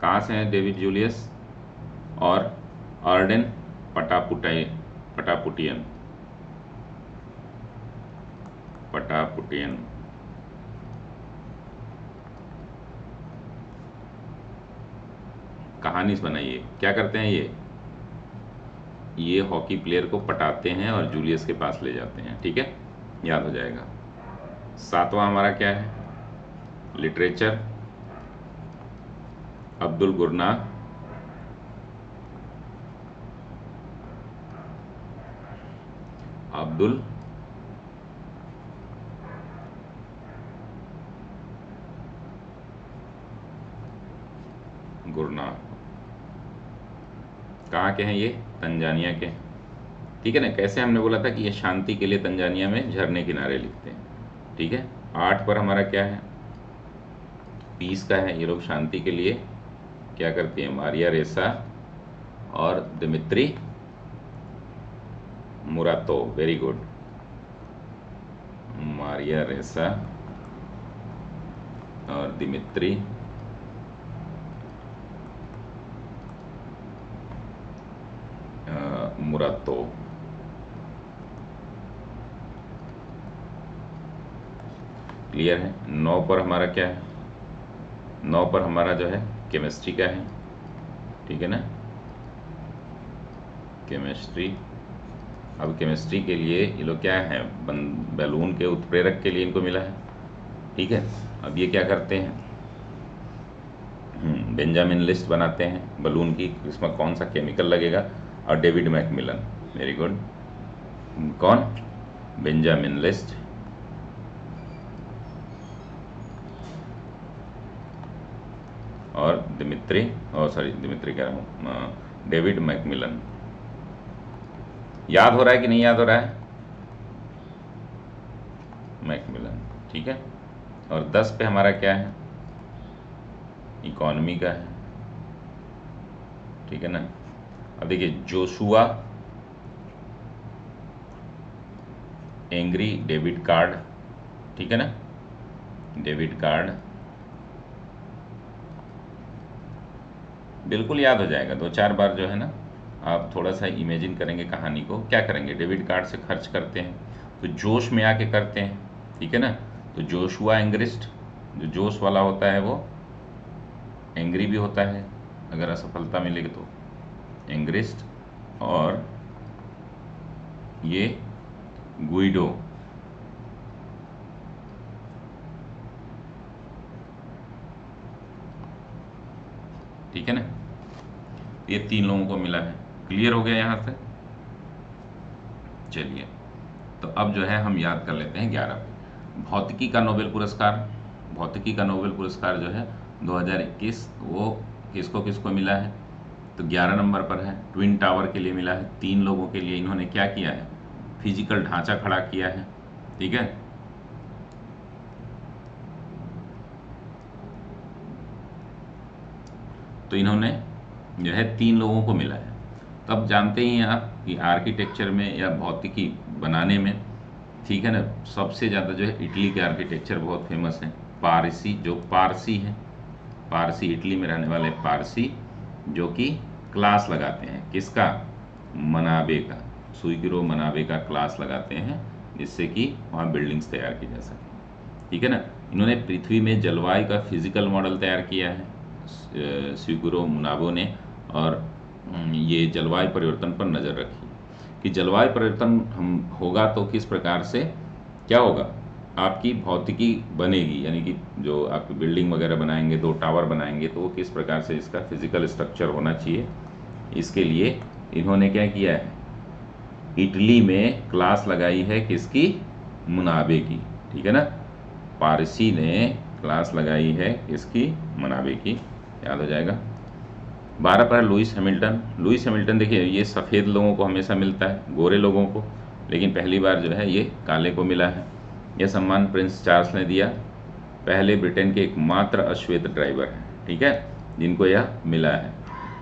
कहाँ से हैं डेविड जूलियस, और आर्डेन पटापुटियन, कहानी बनाइए, क्या करते हैं ये हॉकी प्लेयर को पटाते हैं और जूलियस के पास ले जाते हैं, ठीक है, याद हो जाएगा। 7वां हमारा क्या है, लिटरेचर, अब्दुल गुरना, अब्दुल गुरनार। कहाँ के हैं ये? तंजानिया के। ठीक है ना। कैसे हमने बोला था कि ये शांति के लिए तंजानिया में झरने किनारे लिखते हैं। ठीक है। 8 पर हमारा क्या है? पीस का है। ये लोग शांति के लिए क्या करते हैं? मारिया रेसा और Dmitry Muratov. Very good. Maria Ressa और दिमित्री मुरातो। क्लियर है। 9 पर हमारा क्या है? 9 पर हमारा जो है केमिस्ट्री का है। ठीक है ना। केमिस्ट्री। अब केमिस्ट्री के लिए ये लोग क्या है? बैलून के उत्प्रेरक के लिए इनको मिला है। ठीक है। अब ये क्या करते हैं? बेंजामिन लिस्ट बनाते हैं बलून की, इसमें कौन सा केमिकल लगेगा, और डेविड मैकमिलन। Very good. कौन? बेंजामिन लिस्ट और दिमित्री कह रहा हूँ, डेविड मैकमिलन। याद हो रहा है कि नहीं याद हो रहा है? मैकमिलन। ठीक है। और 10 पे हमारा क्या है? इकोनॉमी का है। ठीक है ना। अब देखिए, जोशुआ एंग्री डेबिट कार्ड। ठीक है ना। डेबिट कार्ड बिल्कुल याद हो जाएगा। 2-4 बार जो है ना, आप थोड़ा सा इमेजिन करेंगे कहानी को। क्या करेंगे? डेबिट कार्ड से खर्च करते हैं तो जोश में आके करते हैं। ठीक है ना। तो जोशुआ एंग्रिस्ट, जो जोश वाला होता है वो एंग्री भी होता है अगर असफलता मिलेगी तो, एंग्रिस्ट। और ये गुइडो, ठीक है ना। ये 3 लोगों को मिला है। क्लियर हो गया यहाँ से? चलिए, तो अब जो है हम याद कर लेते हैं 11 पे। भौतिकी का नोबेल पुरस्कार। भौतिकी का नोबेल पुरस्कार जो है 2021, वो किसको किसको मिला है? तो 11 नंबर पर है। ट्विन टावर के लिए मिला है। 3 लोगों के लिए इन्होंने क्या किया है? फिजिकल ढांचा खड़ा किया है। ठीक है। तो इन्होंने जो है 3 लोगों को मिला है। तब जानते ही हैं आप कि आर्किटेक्चर में या भौतिकी बनाने में, ठीक है ना, सबसे ज़्यादा जो है इटली के आर्किटेक्चर बहुत फेमस है। पारसी, जो पारसी हैं, पारसी इटली में रहने वाले पारसी, जो कि क्लास लगाते हैं किसका? मनाबे का। सुइगिरो मनाबे का क्लास लगाते हैं, जिससे कि वहाँ बिल्डिंग्स तैयार की जा सके। ठीक है ना। इन्होंने पृथ्वी में जलवायु का फिजिकल मॉडल तैयार किया है सुइगिरो मनाबे ने। और ये जलवायु परिवर्तन पर नज़र रखी कि जलवायु परिवर्तन हम होगा तो किस प्रकार से क्या होगा, आपकी भौतिकी बनेगी, यानी कि जो आप बिल्डिंग वगैरह बनाएंगे, 2 टावर बनाएंगे, तो वो किस प्रकार से इसका फिजिकल स्ट्रक्चर होना चाहिए। इसके लिए इन्होंने क्या किया है? इटली में क्लास लगाई है किसकी? मुनाबे की। ठीक है ना। पारसी ने क्लास लगाई है किसकी? मुनाबे की। याद हो जाएगा। 12 पर लुइस हैमिल्टन। लुइस हैमिल्टन देखिए, ये सफ़ेद लोगों को हमेशा मिलता है, गोरे लोगों को, लेकिन पहली बार जो है ये काले को मिला है। यह सम्मान प्रिंस चार्ल्स ने दिया। पहले ब्रिटेन के एकमात्र अश्वेत ड्राइवर हैं, ठीक है, जिनको यह मिला है।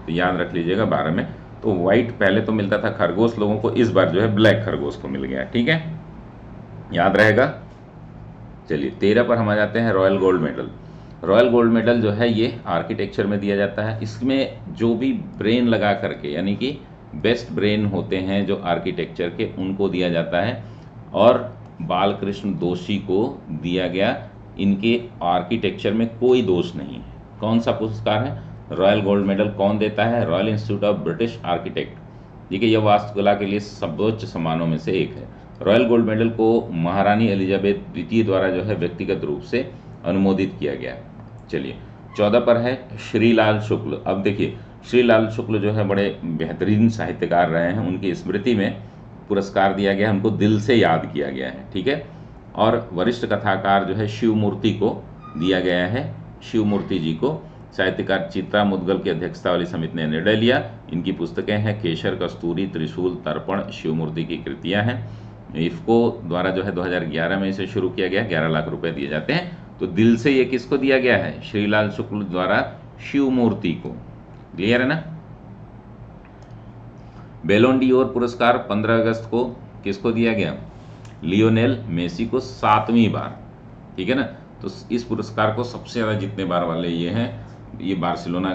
तो याद रख लीजिएगा 12 में। तो वाइट पहले तो मिलता था खरगोश लोगों को, इस बार जो है ब्लैक खरगोश को मिल गया। ठीक है, याद रहेगा। चलिए 13 पर हम आ जाते हैं royal gold medal. Royal gold medal जो है ये आर्किटेक्चर में दिया जाता है। इसमें जो भी ब्रेन लगा करके, यानी कि बेस्ट ब्रेन होते हैं जो आर्किटेक्चर के, उनको दिया जाता है। और बालकृष्ण दोषी को दिया गया। इनके आर्किटेक्चर में कोई दोष नहीं है। कौन सा पुरस्कार है? रॉयल गोल्ड मेडल कौन देता है? Royal institute of British architect. देखिए, यह वास्तुकला के लिए सर्वोच्च सम्मानों में से एक है। रॉयल गोल्ड मेडल को महारानी एलिजाबेथ द्वितीय द्वारा जो है व्यक्तिगत रूप से अनुमोदित किया गया। चलिए 14 पर है श्रीलाल शुक्ल। अब देखिए, श्रीलाल शुक्ल जो है बड़े बेहतरीन साहित्यकार रहे हैं। उनकी स्मृति में पुरस्कार दिया गया है, उनको दिल से याद किया गया है, ठीक है। और वरिष्ठ कथाकार जो है शिव मूर्ति को दिया गया है, शिव मूर्ति जी को। साहित्यकार चित्रा मुदगल की अध्यक्षता वाली समिति ने निर्णय लिया। इनकी पुस्तकें हैं केशर, कस्तूरी, त्रिशूल, तर्पण, शिव मूर्ति की कृतियां हैं। इफ्को द्वारा जो है 2011 में इसे शुरू किया गया, 11 लाख रुपए दिए जाते हैं। तो दिल से ये किसको दिया गया है? श्रीलाल शुक्ल द्वारा शिव मूर्ति को। क्लियर है ना? बैलोन डी ओर पुरस्कार 15 अगस्त को किसको दिया गया? लियोनेल मेसी को 7वीं बार, ठीक है ना। तो इस पुरस्कार को सबसे ज़्यादा जीतने बार वाले ये हैं, ये बार्सिलोना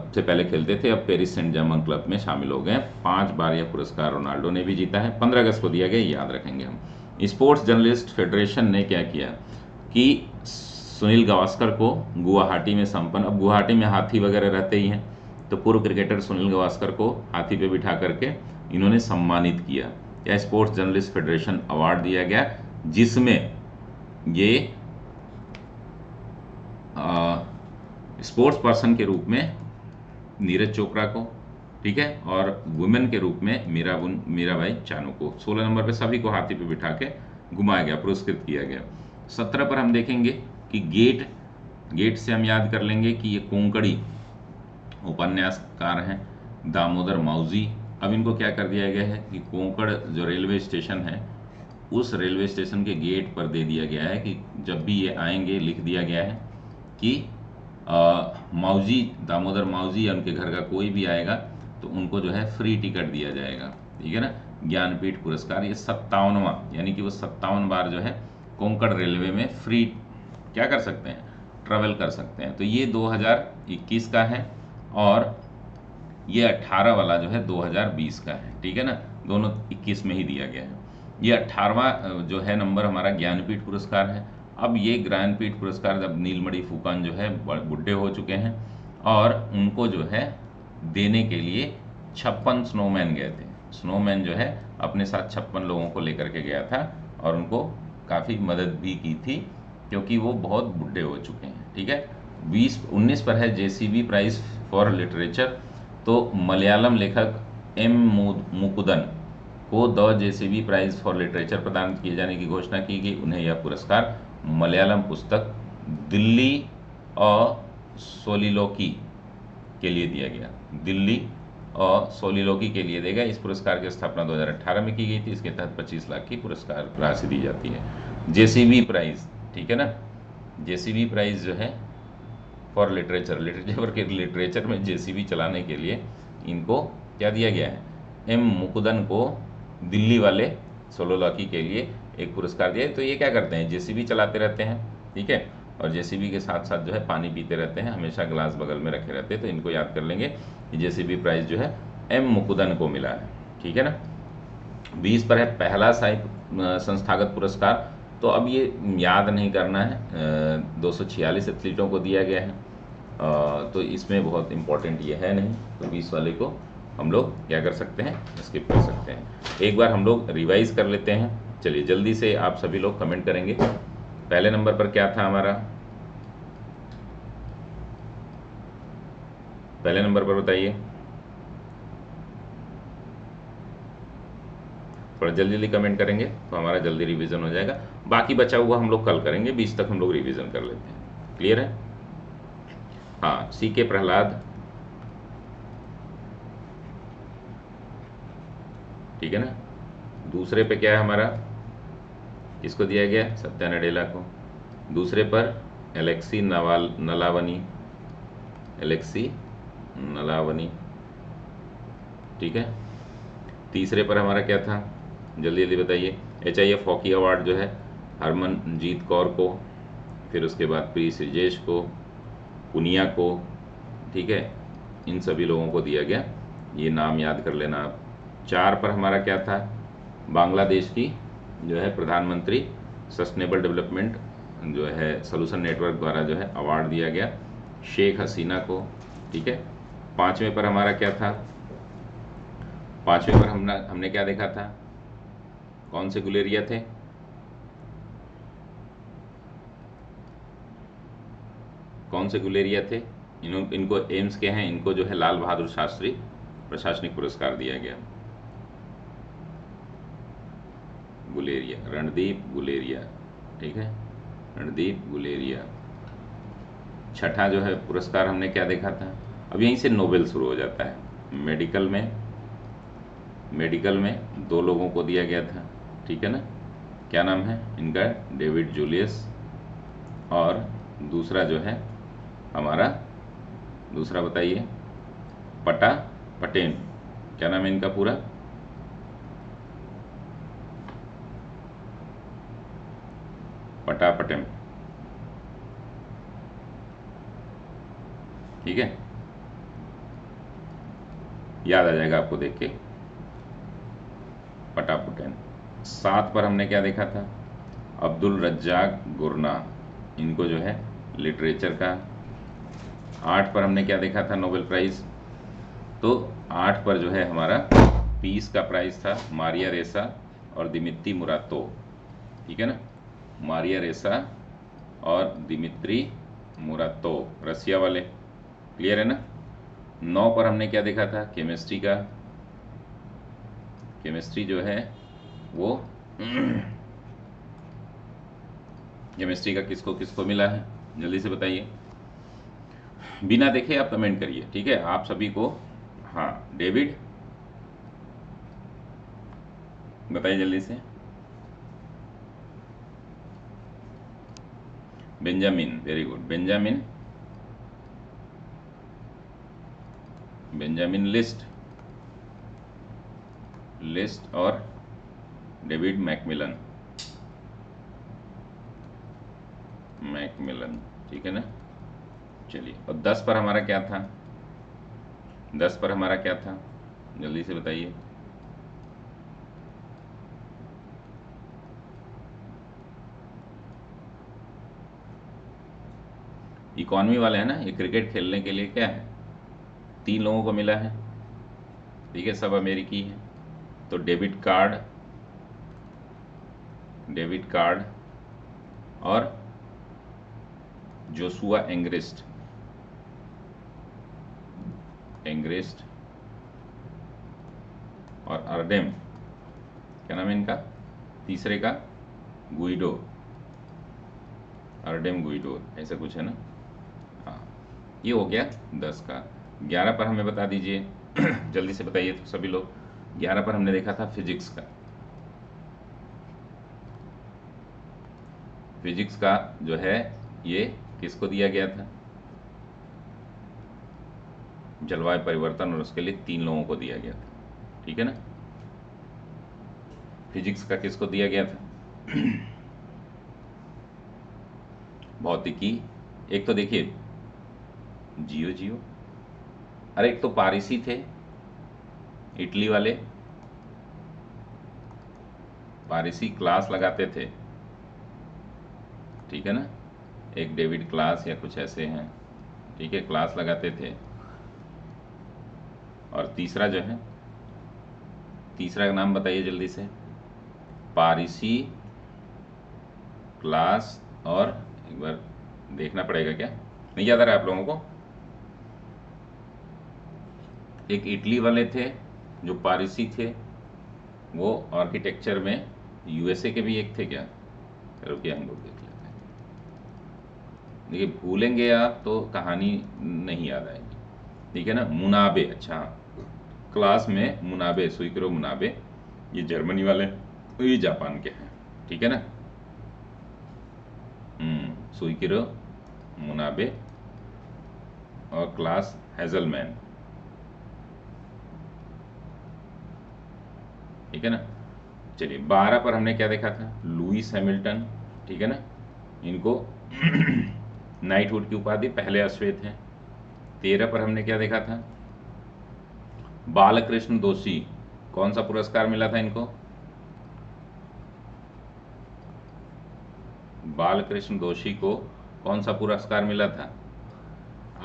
से पहले खेलते थे, अब पेरिस सेंट जर्मन क्लब में शामिल हो गए। 5 बार यह पुरस्कार रोनाल्डो ने भी जीता है। 15 अगस्त को दिया गया, याद रखेंगे हम। स्पोर्ट्स जर्नलिस्ट फेडरेशन ने क्या किया कि सुनील गावस्कर को गुवाहाटी में संपन्न, अब गुवाहाटी में हाथी वगैरह रहते ही हैं, तो पूर्व क्रिकेटर सुनील गावस्कर को हाथी पे बिठा करके इन्होंने सम्मानित किया। या स्पोर्ट्स जर्नलिस्ट फेडरेशन अवार्ड दिया गया, जिसमें ये स्पोर्ट्स पर्सन के रूप में नीरज चोपड़ा को, ठीक है, और वुमेन के रूप में मीराबाई चानू को 16 नंबर पे सभी को हाथी पे बिठा के घुमाया गया, पुरस्कृत किया गया। 17 पर हम देखेंगे कि गेट से हम याद कर लेंगे कि ये कोंकणी उपन्यासकार हैं दामोदर माउजी। अब इनको क्या कर दिया गया है कि कोंकण जो रेलवे स्टेशन है, उस रेलवे स्टेशन के गेट पर दे दिया गया है कि जब भी ये आएंगे, लिख दिया गया है कि माउजी, दामोदर माउजी या उनके घर का कोई भी आएगा तो उनको जो है फ्री टिकट दिया जाएगा, ठीक है ना। ज्ञानपीठ पुरस्कार ये 57वां, यानी कि वो 57 बार जो है कोंकण रेलवे में फ्री क्या कर सकते हैं, ट्रेवल कर सकते हैं। तो ये 2021 का है और ये 18 वाला जो है 2020 का है, ठीक है ना। दोनों 21 में ही दिया गया है। ये 18वां जो है नंबर हमारा ज्ञानपीठ पुरस्कार है। अब ये ज्ञानपीठ पुरस्कार जब नीलमणि फुकन जो है बुढ़े हो चुके हैं और उनको जो है देने के लिए 56 स्नोमैन गए थे। स्नोमैन जो है अपने साथ 56 लोगों को लेकर के गया था और उनको काफ़ी मदद भी की थी, क्योंकि वो बहुत बुढ़े हो चुके हैं, ठीक है। 19 पर है जेसीबी प्राइज फॉर लिटरेचर। तो मलयालम लेखक एम मुकुदन को the JCB prize for literature प्रदान किए जाने की घोषणा की गई। उन्हें यह पुरस्कार मलयालम पुस्तक दिल्ली और सोलिलोकी के लिए दिया गया। दिल्ली और सोलिलोकी के लिए दिया गया। इस पुरस्कार की स्थापना 2018 में की गई थी। इसके तहत 25 लाख की पुरस्कार राशि दी जाती है। जेसीबी प्राइज, ठीक है ना। जेसीबी प्राइज जो है फॉर लिटरेचर में जेसीबी चलाने के लिए इनको क्या दिया गया है, एम मुकुदन को दिल्ली वाले सोलिलोकी के लिए एक पुरस्कार दिया है। तो ये क्या करते हैं, जेसीबी चलाते रहते हैं, ठीक है, और जेसीबी के साथ साथ जो है पानी पीते रहते हैं, हमेशा ग्लास बगल में रखे रहते हैं। तो इनको याद कर लेंगे कि जेसीबी प्राइज जो है एम मुकुदन को मिला है, ठीक है ना। 20 पर है पहला साहित्य संस्थागत पुरस्कार। तो अब ये याद नहीं करना है, 246 एथलीटों को दिया गया है, तो इसमें बहुत इम्पोर्टेंट ये है नहीं। तो 20 वाले को हम लोग क्या कर सकते हैं, स्किप कर सकते हैं। एक बार हम लोग रिवाइज कर लेते हैं। चलिए जल्दी से आप सभी लोग कमेंट करेंगे। पहले नंबर पर क्या था हमारा, पहले नंबर पर बताइए, थोड़ा जल्दी जल्दी कमेंट करेंगे तो हमारा जल्दी रिवीजन हो जाएगा। बाकी बचा हुआ हम लोग कल करेंगे, 20 तक हम लोग रिवीजन कर लेते हैं। क्लियर है? हाँ, सी के प्रहलाद, ठीक है ना। दूसरे पे क्या है हमारा, किसको दिया गया, सत्या नडेला को। दूसरे पर एलेक्सी नलावनी, ठीक है। तीसरे पर हमारा क्या था, जल्दी जल्दी बताइए। HIF हॉकी अवार्ड जो है हरमनजीत कौर को, फिर उसके बाद प्री श्रीजेश को, पुनिया को, ठीक है, इन सभी लोगों को दिया गया। ये नाम याद कर लेना आप। 4 पर हमारा क्या था, बांग्लादेश की जो है प्रधानमंत्री सस्टेनेबल डेवलपमेंट जो है सोल्यूशन नेटवर्क द्वारा जो है अवार्ड दिया गया शेख हसीना को, ठीक है। 5वें पर हमारा क्या था, 5वें पर हमने क्या देखा था, कौन से गुलेरिया थे, कौन से गुलेरिया थे, इनको एम्स के हैं, इनको जो है लाल बहादुर शास्त्री प्रशासनिक पुरस्कार दिया गया। गुलेरिया, रणदीप गुलेरिया, ठीक है, रणदीप गुलेरिया। छठा जो है पुरस्कार हमने क्या देखा था, अब यहीं से नोबेल शुरू हो जाता है। मेडिकल में 2 लोगों को दिया गया था, ठीक है ना, क्या नाम है इनका, डेविड जूलियस, और दूसरा जो है हमारा, दूसरा बताइए, पटा पटेन, क्या नाम है इनका पूरा, पटा पटेन, ठीक है, याद आ जाएगा आपको देख के, पटा पटेन। 7 पर हमने क्या देखा था, अब्दुल रज्जाक गुरना, इनको जो है लिटरेचर का। 8 पर हमने क्या देखा था, नोबेल प्राइज, तो 8 पर जो है हमारा पीस का प्राइज था मारिया रेसा और दिमित्री मुरातो, ठीक है ना, मारिया रेसा और दिमित्री मुरातो, रसिया वाले, क्लियर है ना। 9 पर हमने क्या देखा था, केमिस्ट्री का, केमिस्ट्री जो है वो केमिस्ट्री का किसको किसको मिला है, जल्दी से बताइए, बिना देखे आप कमेंट करिए, ठीक है, आप सभी को। हाँ, डेविड, बताइए जल्दी से, Benjamin, very good, Benjamin, Benjamin list और डेविड मैकमिलन, ठीक है ना। चलिए, और 10 पर हमारा क्या था, 10 पर हमारा क्या था, जल्दी से बताइए, इकॉनमी वाले हैं ना, ये क्रिकेट खेलने के लिए क्या है, 3 लोगों को मिला है, ठीक है, सब अमेरिकी हैं, तो डेविड कार्ड और जोशुआ एंग्रेस्ट और अर्डेम, क्या नाम है इनका, तीसरे का गुइडो, अर्डेम गुइडो, ऐसा कुछ है ना। हाँ, ये हो गया 10 का। 11 पर हमें बता दीजिए जल्दी से बताइए तो सभी लोग। 11 पर हमने देखा था फिजिक्स का, फिजिक्स का जो है ये किसको दिया गया था, जलवायु परिवर्तन, और उसके लिए 3 लोगों को दिया गया था, ठीक है ना। फिजिक्स का किसको दिया गया था, भौतिकी, एक तो देखिए जियो, अरे एक तो पारिसी थे, इटली वाले, पारिसी क्लास लगाते थे, ठीक है ना, एक डेविड क्लास या कुछ ऐसे हैं, ठीक है, क्लास लगाते थे। और तीसरा जो है, तीसरा का नाम बताइए जल्दी से, पारिसी क्लास, और एक बार देखना पड़ेगा, क्या नहीं याद आ रहा है आप लोगों को, एक इटली वाले थे जो पारिसी थे, वो आर्किटेक्चर में, यूएसए के भी एक थे क्या, रुकिए हम लोग देख लेते हैं, देखिए भूलेंगे आप तो कहानी नहीं याद आएगी, ठीक है ना। मुनाबे, अच्छा, क्लास में मुनाबे, सुइकरो मुनाबे, ये जर्मनी वाले, ये जापान के हैं, ठीक है ना, सुइकिरो मुनाबे और क्लास हेजलमैन, ठीक है ना। चलिए, 12 पर हमने क्या देखा था, लुईस हैमिल्टन, ठीक है ना, इनको नाइटहुड की उपाधि, पहले अश्वेत हैं। 13 पर हमने क्या देखा था, बालकृष्ण दोषी, कौन सा पुरस्कार मिला था इनको, बालकृष्ण दोषी को कौन सा पुरस्कार मिला था,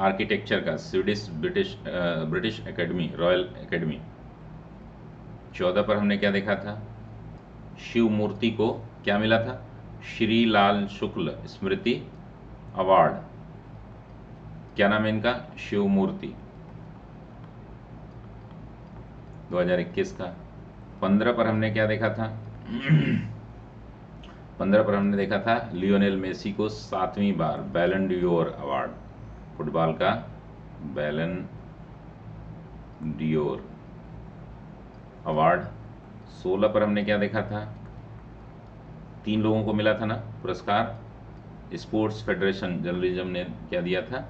आर्किटेक्चर का, Swedish British academy, royal academy. 14 पर हमने क्या देखा था, शिव मूर्ति को क्या मिला था, श्री लाल शुक्ल स्मृति अवार्ड, क्या नाम है इनका, शिव मूर्ति, 2021 का। 15 पर हमने क्या देखा था, 15 पर हमने देखा था लियोनेल मेसी को 7वीं बार बैलन डियोर अवार्ड, फुटबॉल का बैलन डियोर अवार्ड। 16 पर हमने क्या देखा था, 3 लोगों को मिला था ना पुरस्कार। स्पोर्ट्स फेडरेशन जर्नलिज्म ने क्या दिया था,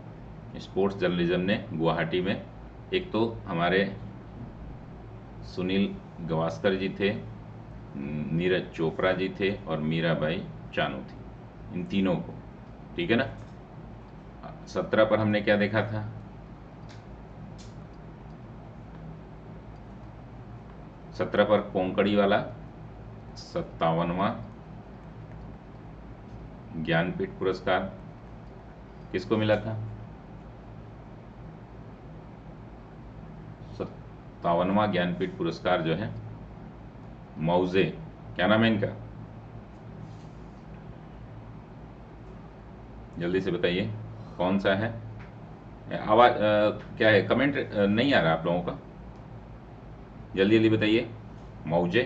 स्पोर्ट्स जर्नलिज्म ने गुवाहाटी में, एक तो हमारे सुनील गावस्कर जी थे, नीरज चोपड़ा जी थे और मीराबाई चानू थी, इन तीनों को, ठीक है ना। 17 पर हमने क्या देखा था, 17 पर कोंकणी वाला 57वां ज्ञानपीठ पुरस्कार किसको मिला था, 57वां ज्ञानपीठ पुरस्कार जो है मौजे, क्या नाम है इनका, जल्दी से बताइए कौन सा है। आवाज क्या है, कमेंट नहीं आ रहा आप लोगों का, जल्दी जल्दी बताइए। मौजे,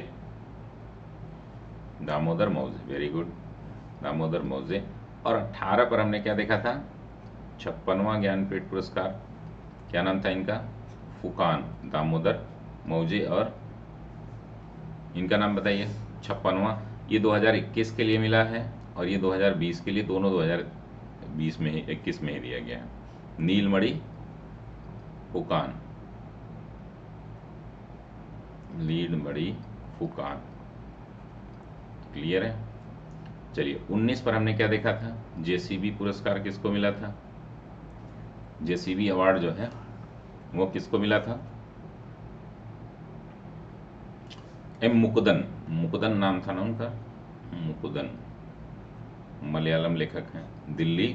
दामोदर मौजे, वेरी गुड, दामोदर मौजे। और 18 पर हमने क्या देखा था, 56वां ज्ञानपीठ पुरस्कार, क्या नाम था इनका, फुकान, दामोदर मौजे, और इनका नाम बताइए 56वां। ये 2021 के लिए मिला है और ये 2020 के लिए, दोनों 2020 में ही, 21 में ही दिया गया है। नीलमणि फुकान, नीलमणि फुकान, क्लियर है। चलिए 19 पर हमने क्या देखा था, जेसीबी पुरस्कार किसको मिला था, जेसीबी अवार्ड जो है वो किसको मिला था, एम मुकुंदन, मुकुंदन नाम था ना उनका, मुकुंदन, मलयालम लेखक हैं, दिल्ली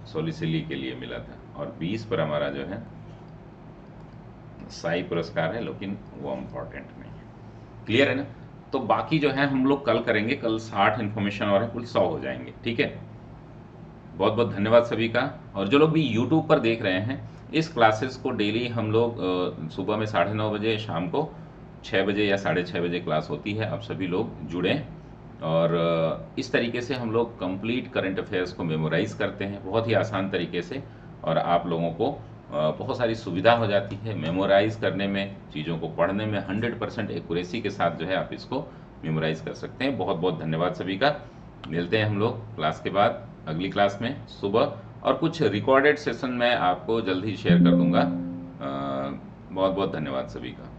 सोलिसिली के लिए मिला था। और 20 पर हमारा जो है साई पुरस्कार है, लेकिन वो इम्पोर्टेंट नहीं है, क्लियर है ना। तो बाकी जो है हम लोग कल करेंगे, कल 60 इन्फॉर्मेशन और है, कुल 100 हो जाएंगे, ठीक है। बहुत बहुत धन्यवाद सभी का। और जो लोग भी यूट्यूब पर देख रहे हैं, इस क्लासेस को डेली हम लोग सुबह में 9:30 बजे, शाम को 6 बजे या 6:30 बजे क्लास होती है। आप सभी लोग जुड़ें और इस तरीके से हम लोग कंप्लीट करंट अफेयर्स को मेमोराइज करते हैं बहुत ही आसान तरीके से, और आप लोगों को बहुत सारी सुविधा हो जाती है मेमोराइज करने में, चीज़ों को पढ़ने में 100% एक्यूरेसी के साथ जो है आप इसको मेमोराइज कर सकते हैं। बहुत बहुत धन्यवाद सभी का। मिलते हैं हम लोग क्लास के बाद अगली क्लास में सुबह, और कुछ रिकॉर्डेड सेशन मैं आपको जल्द ही शेयर कर दूंगा। बहुत बहुत धन्यवाद सभी का।